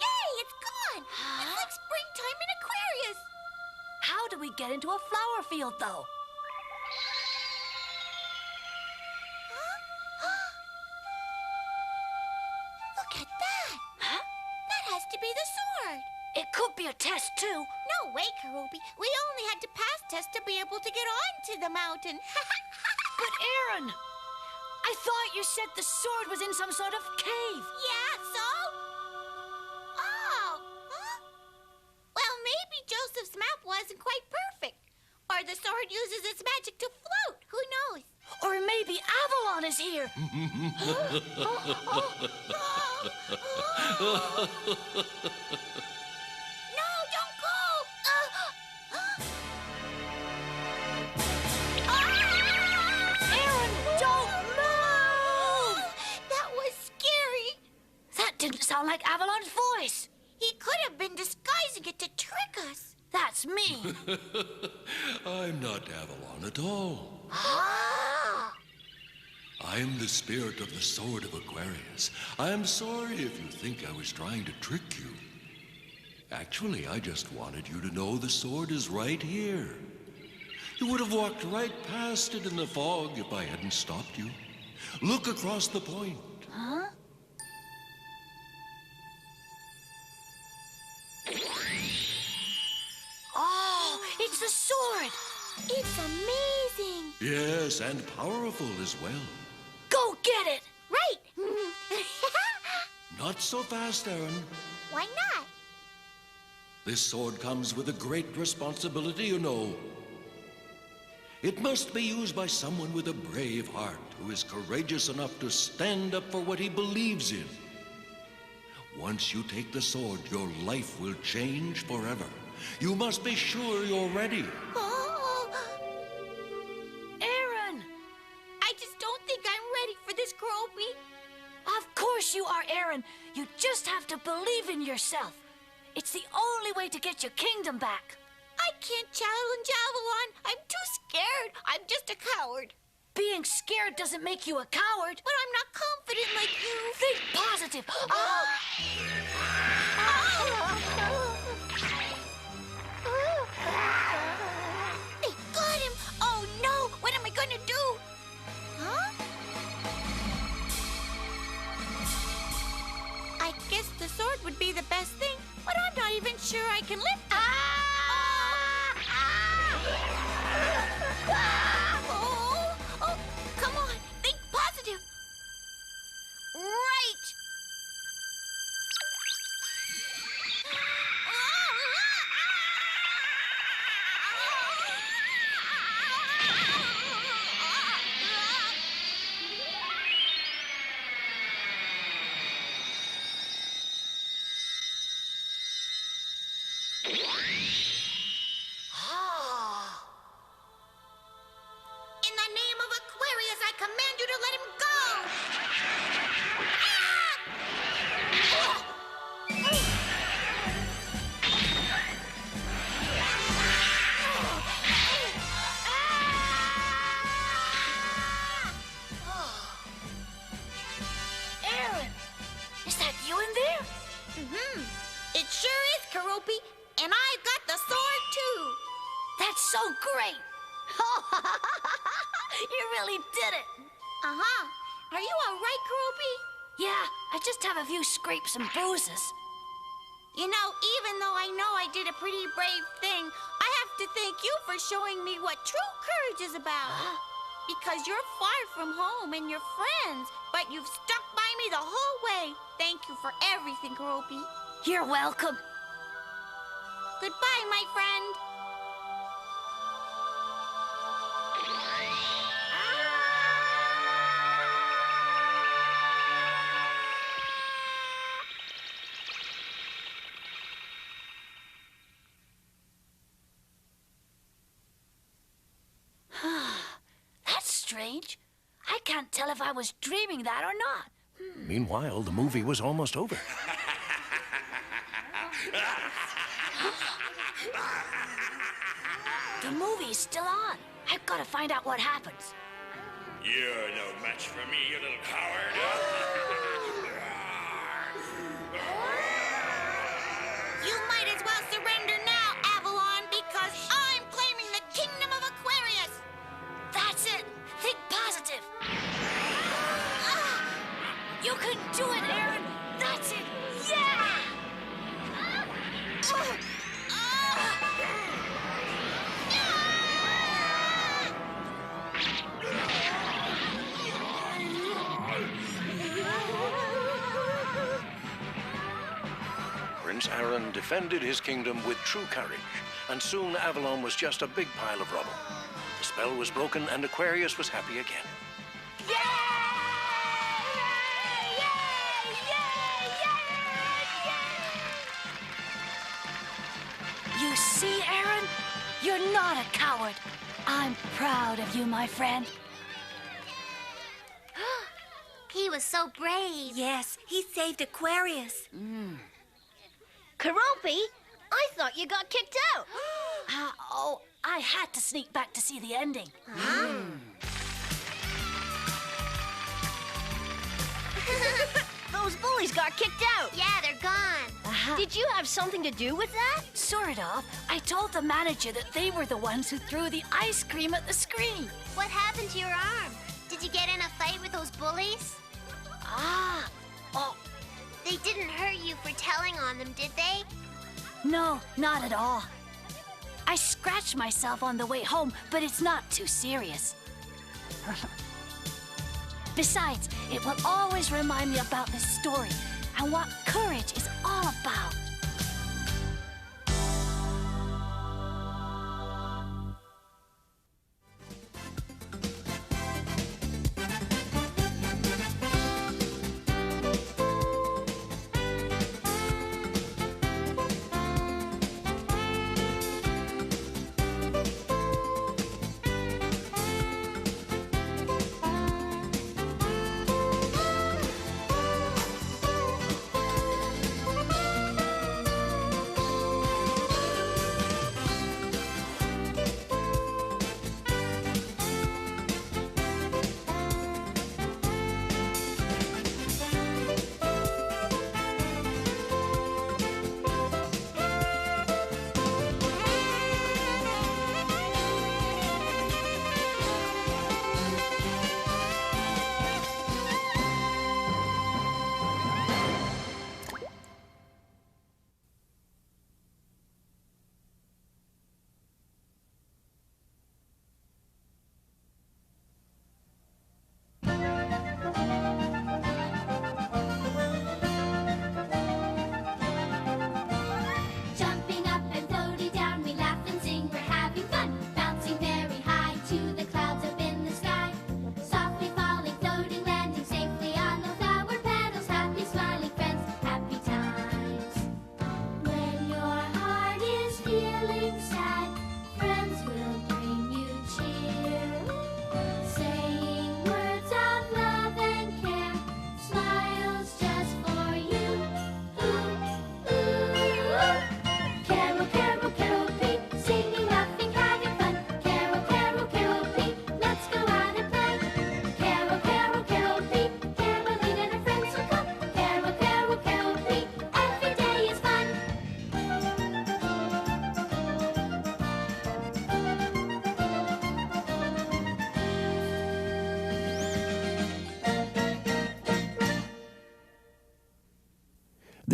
Yay, it's gone. It's like springtime in Aquarius. How do we get into a flower field, though? Look at that. Huh? That has to be the sword. It could be a test, too. No way, Keroppi. We only had to pass tests to be able to get onto the mountain. But Aaron, I thought you said the sword was in some sort of cave. Yeah, so? Oh. Huh? Well, maybe Joseph's map wasn't quite perfect. Or the sword uses its magic to float. Who knows? Or maybe Avalon is here. No, don't go! Aaron, don't move! That was scary. That didn't sound like Avalon's voice. He could have been disguising it to trick us. That's me. I'm not Avalon at all. I'm the spirit of the Sword of Aquarius. I'm sorry if you think I was trying to trick you. Actually, I just wanted you to know the sword is right here. You would have walked right past it in the fog if I hadn't stopped you. Look across the point. Huh? Oh, it's the sword! It's amazing. Yes, and powerful as well. Go get it! Right. Not so fast, Aaron. Why not? This sword comes with a great responsibility, you know. It must be used by someone with a brave heart who is courageous enough to stand up for what he believes in. Once you take the sword, your life will change forever. You must be sure you're ready. Oh. Aaron! I just don't think I'm ready for this, Keroppi. Of course you are, Aaron. You just have to believe in yourself. It's the only way to get your kingdom back. I can't challenge Avalon. I'm too scared. I'm just a coward. Being scared doesn't make you a coward. But I'm not confident like you. Think positive. They got him. Oh, no. What am I going to do? Huh? I guess the sword would be the best thing, but I'm not even sure I can lift it. Oh, come on. Think positive. Right. That's so great! You really did it! Uh-huh. Are you all right, Keroppi? Yeah, I just have a few scrapes and bruises. You know, even though I know I did a pretty brave thing, I have to thank you for showing me what true courage is about. Because you're far from home and your friends, but you've stuck by me the whole way. Thank you for everything, Keroppi. You're welcome. Goodbye, my friend. That's strange. I can't tell if I was dreaming that or not. Meanwhile, the movie was almost over. The movie's still on. I've got to find out what happens. You're no match for me, you little coward. You might as well surrender now, Avalon, because I'm claiming the kingdom of Aquarius. That's it. Think positive. You can do it, Aaron. That's it. Yeah! Prince Aaron defended his kingdom with true courage, and soon Avalon was just a big pile of rubble. The spell was broken, and Aquarius was happy again. You see, Aaron? You're not a coward. I'm proud of you, my friend. He was so brave. Yes, he saved Aquarius. Keroppi, I thought you got kicked out. Oh, I had to sneak back to see the ending. Those bullies got kicked out. Yeah, they're gone. Did you have something to do with that? Sort of. I told the manager that they were the ones who threw the ice cream at the screen. What happened to your arm? Did you get in a fight with those bullies? Oh. They didn't hurt you for telling on them, did they? No, not at all. I scratched myself on the way home, but it's not too serious. Besides, it will always remind me about this story and what courage is all about.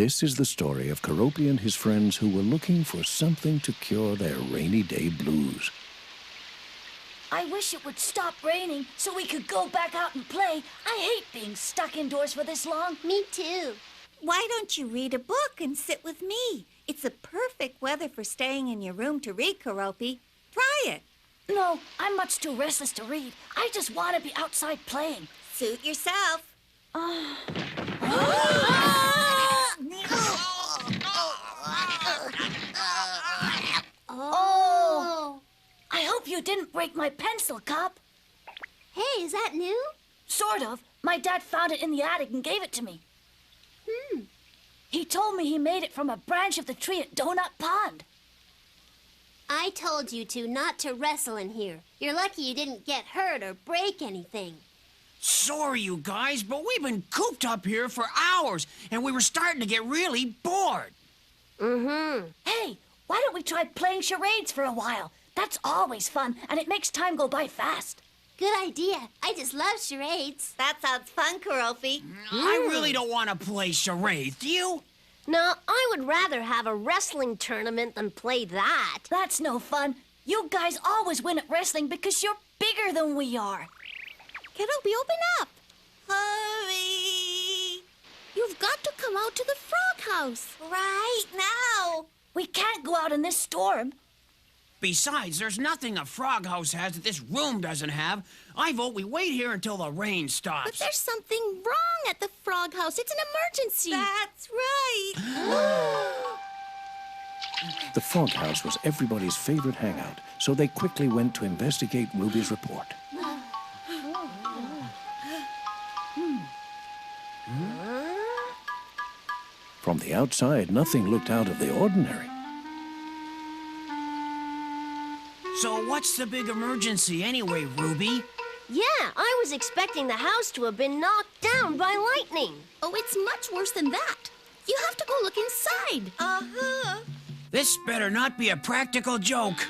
This is the story of Keroppi and his friends who were looking for something to cure their rainy day blues. I wish it would stop raining so we could go back out and play. I hate being stuck indoors for this long. Me too. Why don't you read a book and sit with me? It's the perfect weather for staying in your room to read, Keroppi. Try it. No, I'm much too restless to read. I just want to be outside playing. Suit yourself. Oh! I hope you didn't break my pencil cup. Hey, is that new? Sort of. My dad found it in the attic and gave it to me. He told me he made it from a branch of the tree at Donut Pond. I told you not to wrestle in here. You're lucky you didn't get hurt or break anything. Sorry, you guys, but we've been cooped up here for hours, and we were starting to get really bored. Hey, why don't we try playing charades for a while? That's always fun, and it makes time go by fast. Good idea. I just love charades. That sounds fun, Keroppi. I really don't want to play charades, do you? No, I would rather have a wrestling tournament than play that. That's no fun. You guys always win at wrestling because you're bigger than we are. Keroppi, open up. Hurry. You've got to come out to the frog house. Right now. We can't go out in this storm. Besides, there's nothing a frog house has that this room doesn't have. I vote we wait here until the rain stops. But there's something wrong at the frog house. It's an emergency. That's right. The frog house was everybody's favorite hangout, so they quickly went to investigate Ruby's report. From the outside, nothing looked out of the ordinary. So what's the big emergency anyway, Ruby? Yeah, I was expecting the house to have been knocked down by lightning. Oh, it's much worse than that. You have to go look inside. This better not be a practical joke.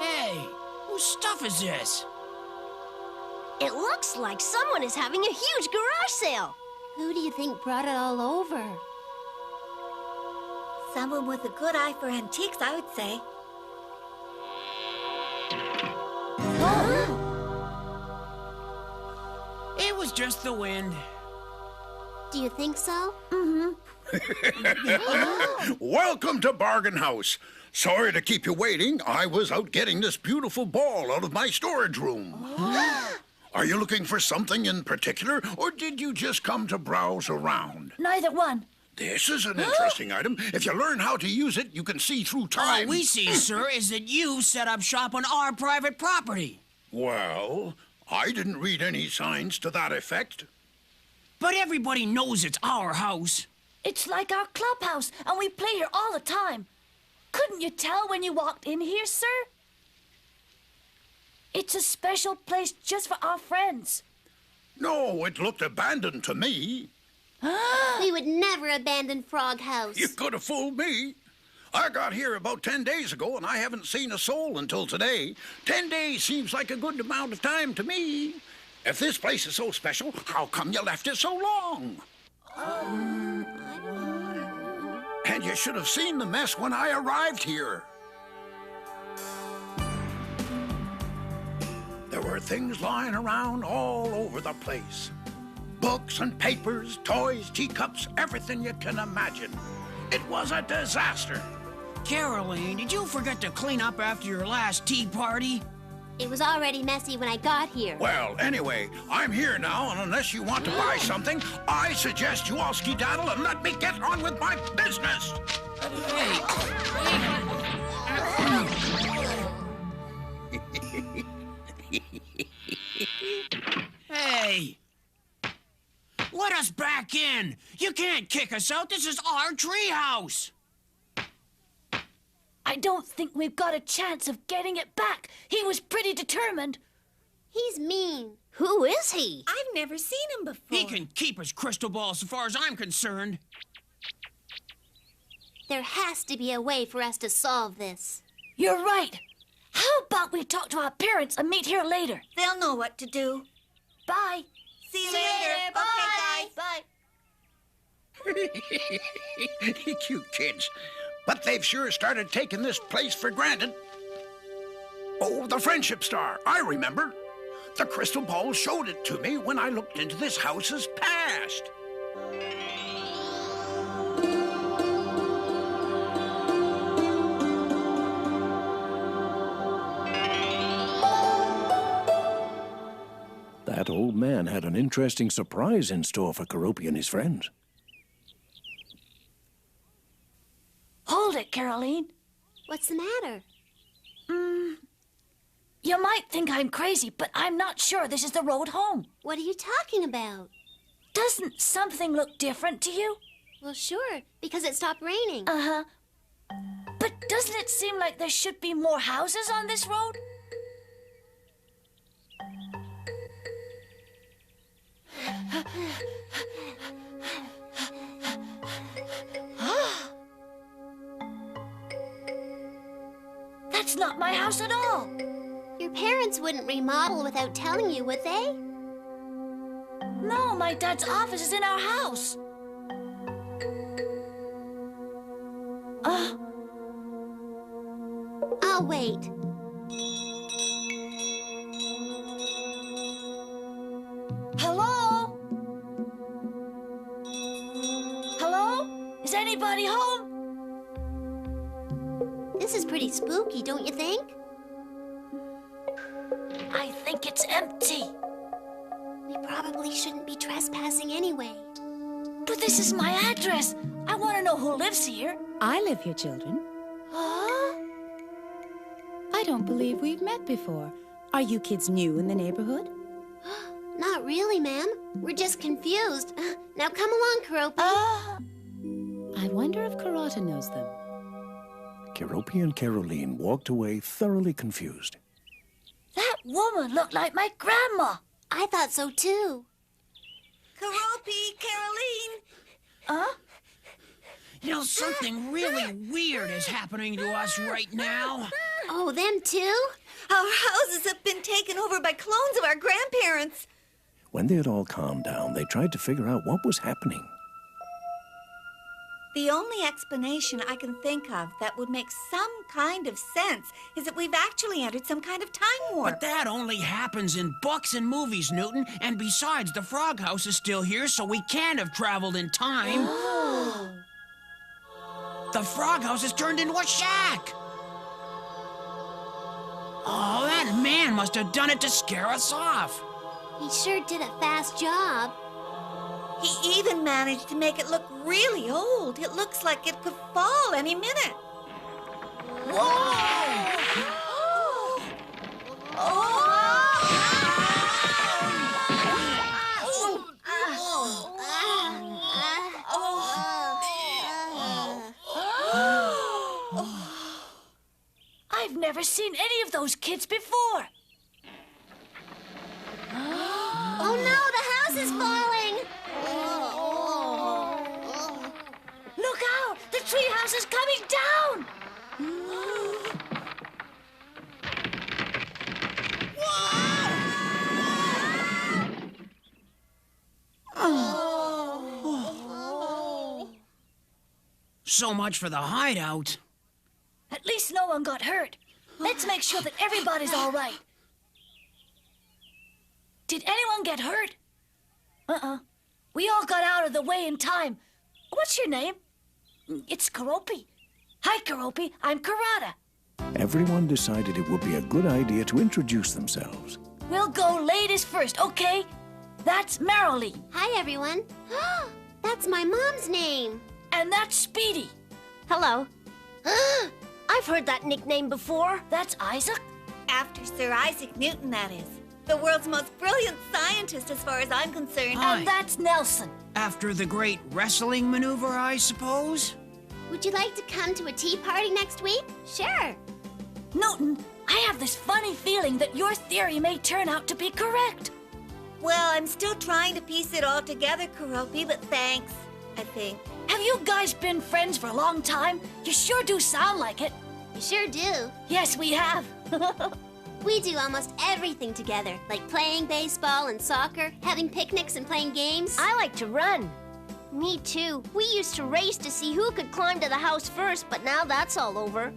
Hey, whose stuff is this? It looks like someone is having a huge garage sale. Who do you think brought it all over? Someone with a good eye for antiques, I would say. It was just the wind. Do you think so? Welcome to Bargain House. Sorry to keep you waiting. I was out getting this beautiful ball out of my storage room. Are you looking for something in particular, or did you just come to browse around? Neither one. This is an interesting item. If you learn how to use it, you can see through time. All we see, sir, is that you set up shop on our private property. Well, I didn't read any signs to that effect. But everybody knows it's our house. It's like our clubhouse, and we play here all the time. Couldn't you tell when you walked in here, sir? It's a special place just for our friends. No, it looked abandoned to me. We would never abandon Frog House. You could have fooled me. I got here about 10 days ago, and I haven't seen a soul until today. 10 days seems like a good amount of time to me. If this place is so special, how come you left it so long? And you should have seen the mess when I arrived here. There were things lying around all over the place. Books and papers, toys, teacups, everything you can imagine. It was a disaster. Caroline, did you forget to clean up after your last tea party? It was already messy when I got here. Well, anyway, I'm here now, and unless you want to buy something, I suggest you all skedaddle and let me get on with my business. Hey! Let us back in! You can't kick us out! This is our treehouse! I don't think we've got a chance of getting it back. He was pretty determined. He's mean. Who is he? I've never seen him before. He can keep his crystal ball so far as I'm concerned. There has to be a way for us to solve this. You're right. How about we talk to our parents and meet here later? They'll know what to do. Bye. See you later. Bye. Bye. Cute kids. But they've sure started taking this place for granted. Oh, the friendship star. I remember. The crystal ball showed it to me when I looked into this house's past. That old man had an interesting surprise in store for Keroppi and his friends. Hold it, Caroline. What's the matter? You might think I'm crazy, but I'm not sure this is the road home. What are you talking about? Doesn't something look different to you? Well, sure, because it stopped raining. Uh-huh. But doesn't it seem like there should be more houses on this road? That's not my house at all. Your parents wouldn't remodel without telling you, would they? No, my dad's office is in our house. I'll wait. Hello? Hello? Is anybody home? This is pretty spooky, don't you think? I think it's empty. We probably shouldn't be trespassing anyway. But this is my address. I want to know who lives here. I live here, children. Huh? I don't believe we've met before. Are you kids new in the neighborhood? Not really, ma'am. We're just confused. Now come along, Keroppi. I wonder if Carlotta knows them. Keroppi and Caroline walked away thoroughly confused. That woman looked like my grandma. I thought so, too. Keroppi, Caroline. Huh? You know, something really weird is happening to us right now. Oh, them too? Our houses have been taken over by clones of our grandparents. When they had all calmed down, they tried to figure out what was happening. The only explanation I can think of that would make some kind of sense is that we've actually entered some kind of time warp. But that only happens in books and movies, Newton. And besides, the frog house is still here, so we can't have traveled in time. Oh. The frog house has turned into a shack. Oh, that man must have done it to scare us off. He sure did a fast job. He even managed to make it look really old. It looks like it could fall any minute. Whoa! I've never seen any of those kids before. Oh no, the house is falling! Look out! The treehouse is coming down! So much for the hideout. At least no one got hurt. Let's make sure that everybody's all right. Did anyone get hurt? We all got out of the way in time. What's your name? It's Keroppi. Hi, Keroppi. I'm Karada. Everyone decided it would be a good idea to introduce themselves. We'll go ladies first, okay? That's Marilee. Hi, everyone. That's my mom's name. And that's Speedy. Hello. I've heard that nickname before. That's Isaac? After Sir Isaac Newton, that is. The world's most brilliant scientist, as far as I'm concerned. Hi. And that's Nelson. After the great wrestling maneuver, I suppose? Would you like to come to a tea party next week? Sure. Newton, I have this funny feeling that your theory may turn out to be correct. Well, I'm still trying to piece it all together, Keroppi, but thanks, I think. Have you guys been friends for a long time? You sure do sound like it. You sure do. Yes, we have. We do almost everything together, like playing baseball and soccer, having picnics and playing games. I like to run. Me too. We used to race to see who could climb to the house first, but now that's all over.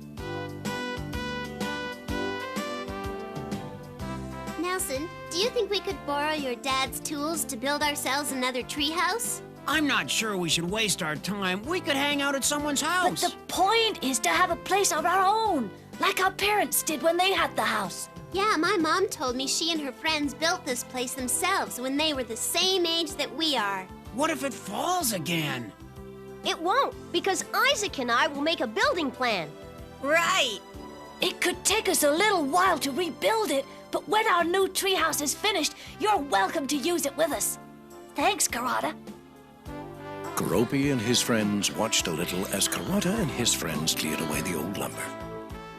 Nelson, do you think we could borrow your dad's tools to build ourselves another treehouse? I'm not sure we should waste our time. We could hang out at someone's house. But the point is to have a place of our own, like our parents did when they had the house. Yeah, my mom told me she and her friends built this place themselves when they were the same age that we are. What if it falls again? It won't, because Isaac and I will make a building plan. Right. It could take us a little while to rebuild it, but when our new treehouse is finished, you're welcome to use it with us. Thanks, Karada. Keroppi and his friends watched a little as Karada and his friends cleared away the old lumber.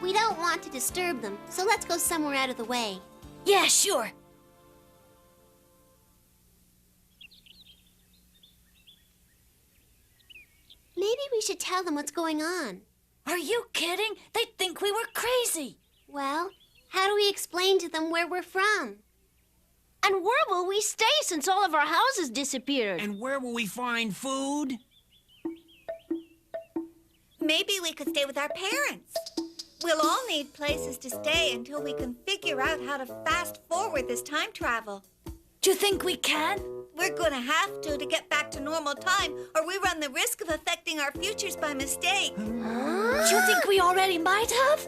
We don't want to disturb them, so let's go somewhere out of the way. Yeah, sure. Maybe we should tell them what's going on. Are you kidding? They'd think we were crazy. Well, how do we explain to them where we're from? And where will we stay since all of our houses disappeared? And where will we find food? Maybe we could stay with our parents. We'll all need places to stay until we can figure out how to fast forward this time travel. Do you think we can? We're gonna have to get back to normal time, or we run the risk of affecting our futures by mistake. Do you think we already might have?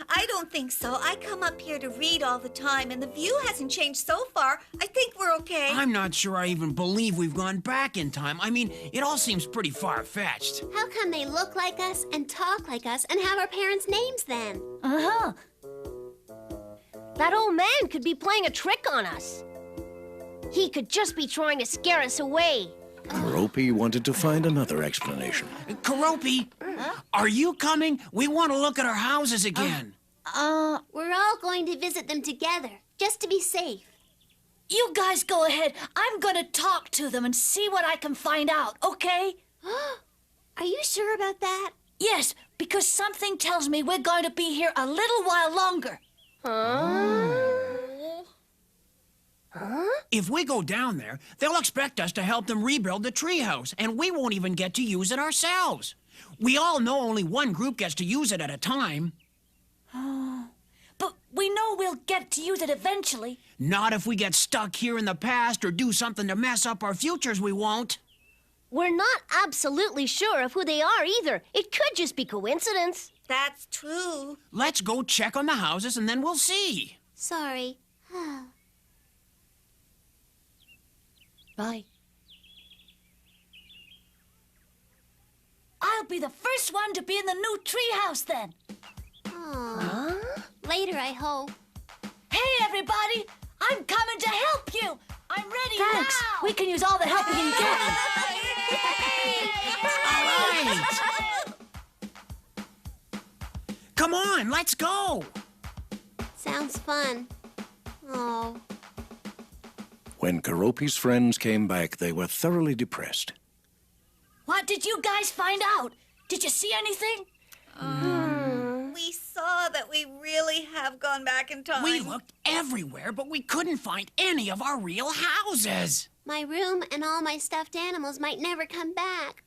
I don't think so. I come up here to read all the time, and the view hasn't changed so far. I think we're okay. I'm not sure I even believe we've gone back in time. I mean, it all seems pretty far-fetched. How come they look like us and talk like us and have our parents' names then? Uh-huh. That old man could be playing a trick on us. He could just be trying to scare us away. Keroppi wanted to find another explanation. Keroppi, are you coming? We want to look at our houses again. We're all going to visit them together, just to be safe. You guys go ahead. I'm gonna talk to them and see what I can find out, okay? Are you sure about that? Yes, because something tells me we're going to be here a little while longer. If we go down there, they'll expect us to help them rebuild the treehouse, and we won't even get to use it ourselves. We all know only one group gets to use it at a time. But we know we'll get to use it eventually. Not if we get stuck here in the past or do something to mess up our futures, we won't. We're not absolutely sure of who they are either. It could just be coincidence. That's true. Let's go check on the houses and then we'll see. Sorry. Bye. I'll be the first one to be in the new treehouse then. Later, I hope. Hey, everybody! I'm coming to help you! I'm ready Thanks. now! We can use all the help we can get. All right! Come on, let's go! Sounds fun. Oh. When Keroppi's friends came back, they were thoroughly depressed. What did you guys find out? Did you see anything? We saw that we really have gone back in time. We looked everywhere, but we couldn't find any of our real houses. My room and all my stuffed animals might never come back.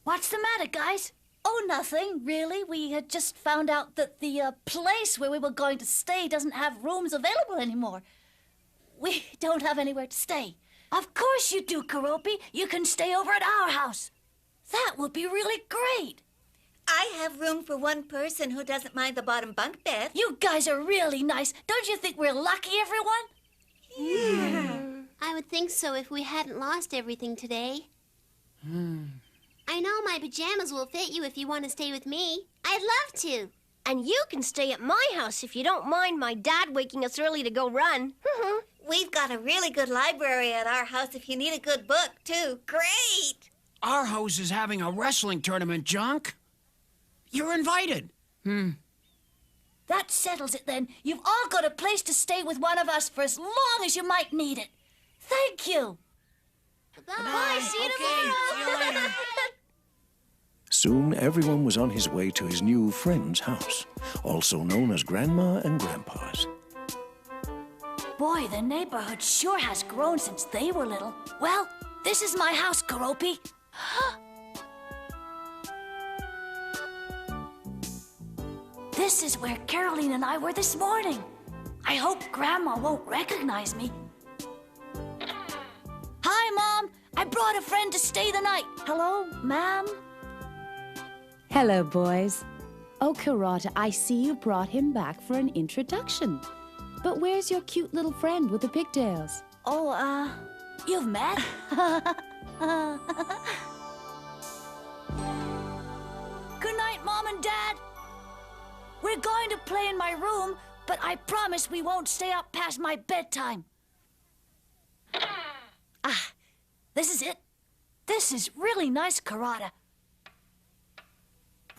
What's the matter, guys? Oh, nothing, really. We had just found out that the place where we were going to stay doesn't have rooms available anymore. We don't have anywhere to stay. Of course you do, Keroppi. You can stay over at our house. That would be really great. I have room for one person who doesn't mind the bottom bunk bed. You guys are really nice. Don't you think we're lucky, everyone? Yeah. I would think so if we hadn't lost everything today. I know my pajamas will fit you if you want to stay with me. I'd love to. And you can stay at my house if you don't mind my dad waking us early to go run. We've got a really good library at our house if you need a good book, too. Great! Our house is having a wrestling tournament, Junk. You're invited. That settles it, then. You've all got a place to stay with one of us for as long as you might need it. Thank you. Bye. See you tomorrow. See you later. Soon everyone was on his way to his new friend's house, also known as Grandma and Grandpa's. Boy, the neighborhood sure has grown since they were little. Well, this is my house, Keroppi. This is where Caroline and I were this morning. I hope Grandma won't recognize me. Hi, Mom. I brought a friend to stay the night. Hello, ma'am. Hello, boys. Oh, Karata, I see you brought him back for an introduction. But where's your cute little friend with the pigtails? Oh, you've met? Good night, Mom and Dad. We're going to play in my room, but I promise we won't stay up past my bedtime. This is it. This is really nice, Karata.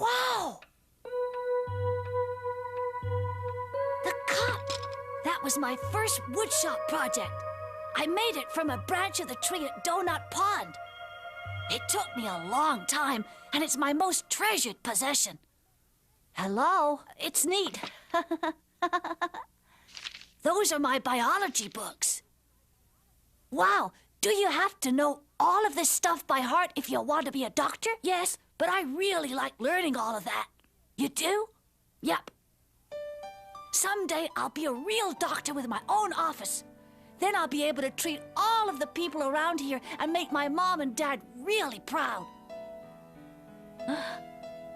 Wow! The cup! That was my first woodshop project. I made it from a branch of the tree at Donut Pond. It took me a long time, and it's my most treasured possession. Hello? It's neat. Those are my biology books. Wow, do you have to know all of this stuff by heart if you want to be a doctor? Yes, but I really like learning all of that. You do? Yep. Someday I'll be a real doctor with my own office. Then I'll be able to treat all of the people around here and make my mom and dad really proud.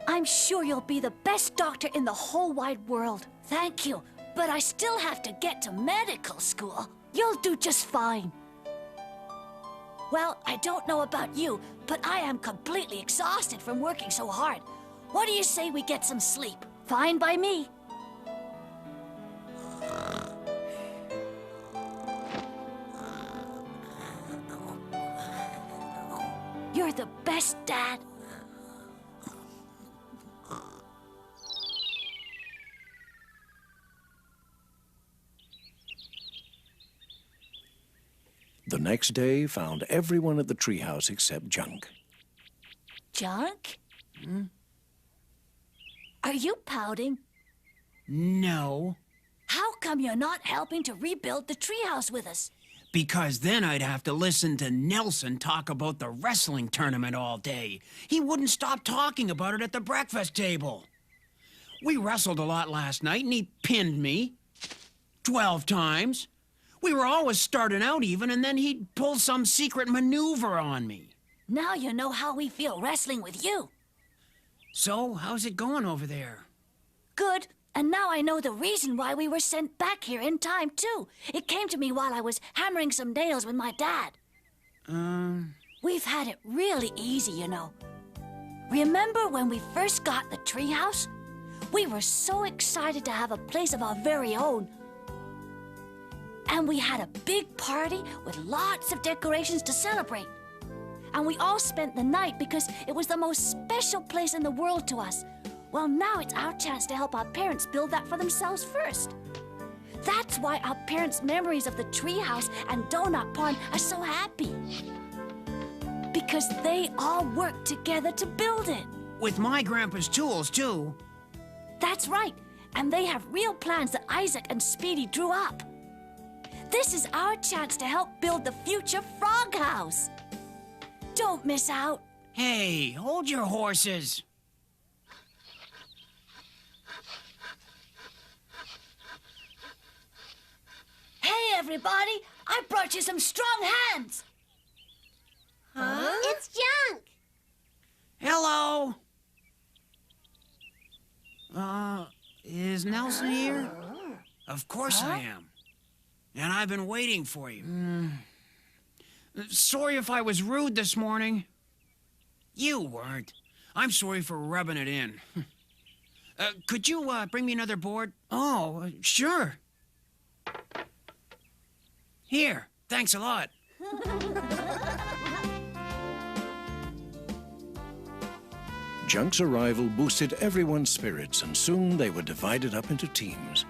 I'm sure you'll be the best doctor in the whole wide world. Thank you, but I still have to get to medical school. You'll do just fine. Well, I don't know about you, but I am completely exhausted from working so hard. What do you say we get some sleep? Fine by me. You're the best, Dad. The next day found everyone at the treehouse except Junk. Junk? Are you pouting? No. How come you're not helping to rebuild the treehouse with us? Because then I'd have to listen to Nelson talk about the wrestling tournament all day. He wouldn't stop talking about it at the breakfast table. We wrestled a lot last night, and he pinned me 12 times. We were always starting out even, and then he'd pull some secret maneuver on me. Now you know how we feel wrestling with you. So, how's it going over there? Good. And now I know the reason why we were sent back here in time, too. It came to me while I was hammering some nails with my dad. We've had it really easy, you know. Remember when we first got the treehouse? We were so excited to have a place of our very own. And we had a big party with lots of decorations to celebrate. And we all spent the night because it was the most special place in the world to us. Well, now it's our chance to help our parents build that for themselves first. That's why our parents' memories of the treehouse and Donut Pond are so happy. Because they all worked together to build it. With my grandpa's tools, too. That's right. And they have real plans that Isaac and Speedy drew up. This is our chance to help build the future frog house. Don't miss out. Hey, hold your horses. Hey, everybody! I brought you some strong hands! Huh? It's Junk! Hello! Is Nelson here? Of course I am. And I've been waiting for you. Sorry if I was rude this morning. You weren't. I'm sorry for rubbing it in. Could you bring me another board? Oh, sure. Here, thanks a lot. Junk's arrival boosted everyone's spirits, and soon they were divided up into teams.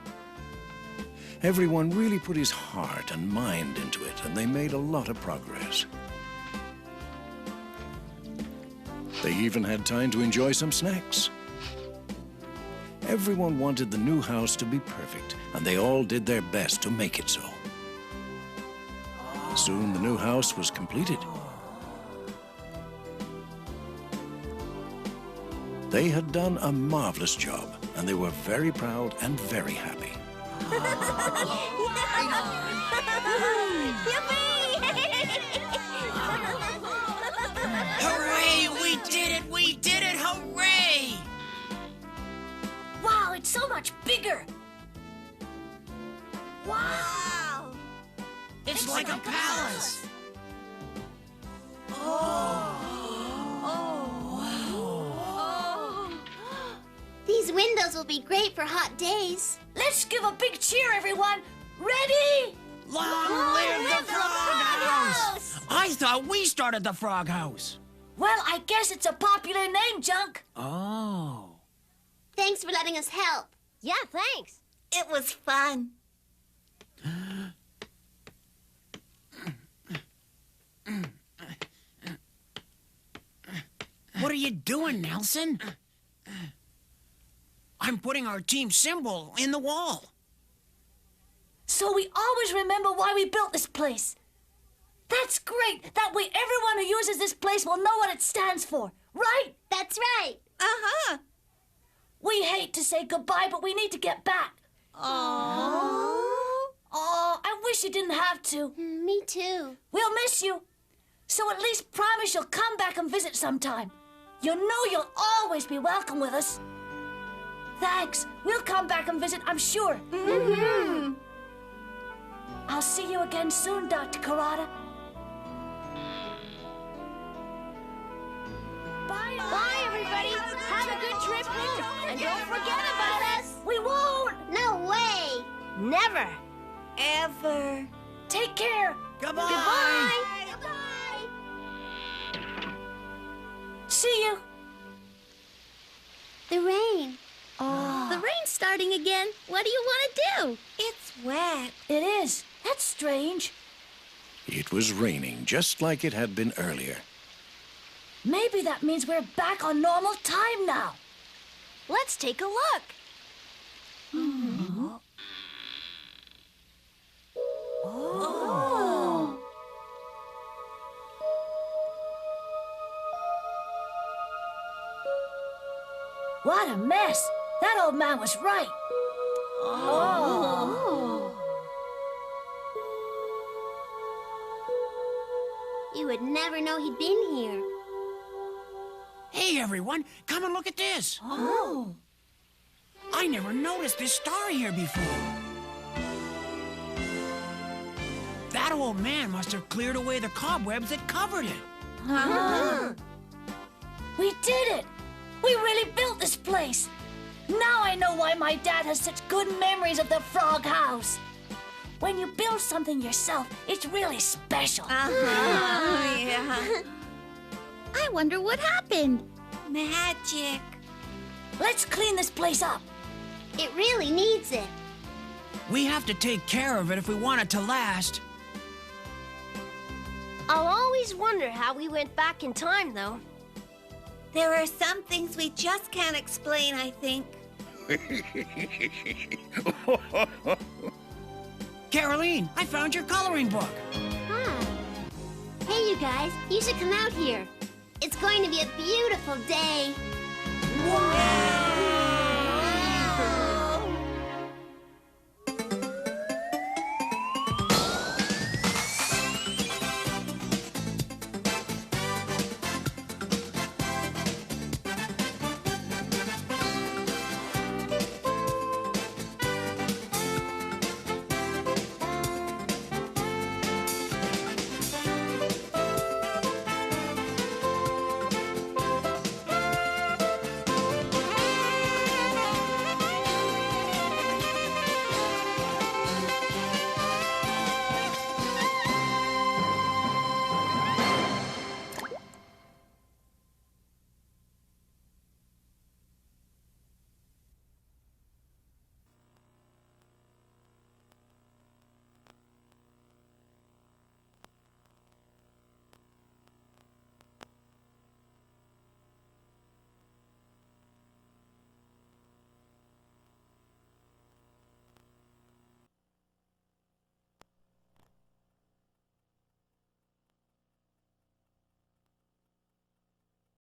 Everyone really put his heart and mind into it, and they made a lot of progress. They even had time to enjoy some snacks. Everyone wanted the new house to be perfect, and they all did their best to make it so. Soon the new house was completed. They had done a marvelous job, and they were very proud and very happy. Hooray! We did it! We did it! Hooray! Wow, it's so much bigger. Wow! It's like a palace. These windows will be great for hot days. Let's give a big cheer, everyone. Ready? Long live the Frog House! I thought we started the Frog House. Well, I guess it's a popular name, Junk. Oh. Thanks for letting us help. Yeah, thanks. It was fun. What are you doing, Nelson? I'm putting our team symbol in the wall. So we always remember why we built this place. That's great. That way everyone who uses this place will know what it stands for. Right? That's right. Uh-huh. We hate to say goodbye, but we need to get back. Oh, I wish you didn't have to. Me too. We'll miss you. So at least promise you'll come back and visit sometime. You know you'll always be welcome with us. Thanks. We'll come back and visit, I'm sure. Mm-hmm. I'll see you again soon, Dr. Karada. Bye, Bye, everybody. Have a good trip home. And don't forget about us. We won't. No way. Never. Ever. Take care. Goodbye. Goodbye. See you. The rain. The rain's starting again. What do you want to do? It's wet. It is. That's strange. It was raining, just like it had been earlier. Maybe that means we're back on normal time now. Let's take a look. Oh. What a mess. That old man was right. Oh. You would never know he'd been here. Hey, everyone, come and look at this. Oh. I never noticed this star here before. That old man must have cleared away the cobwebs that covered it. We did it. We really built this place. Now I know why my dad has such good memories of the Frog House. When you build something yourself, it's really special. Yeah. I wonder what happened. Magic. Let's clean this place up. It really needs it. We have to take care of it if we want it to last. I'll always wonder how we went back in time, though. There are some things we just can't explain, I think. Caroline, I found your coloring book. Huh. Hey, you guys, you should come out here. It's going to be a beautiful day. Wow!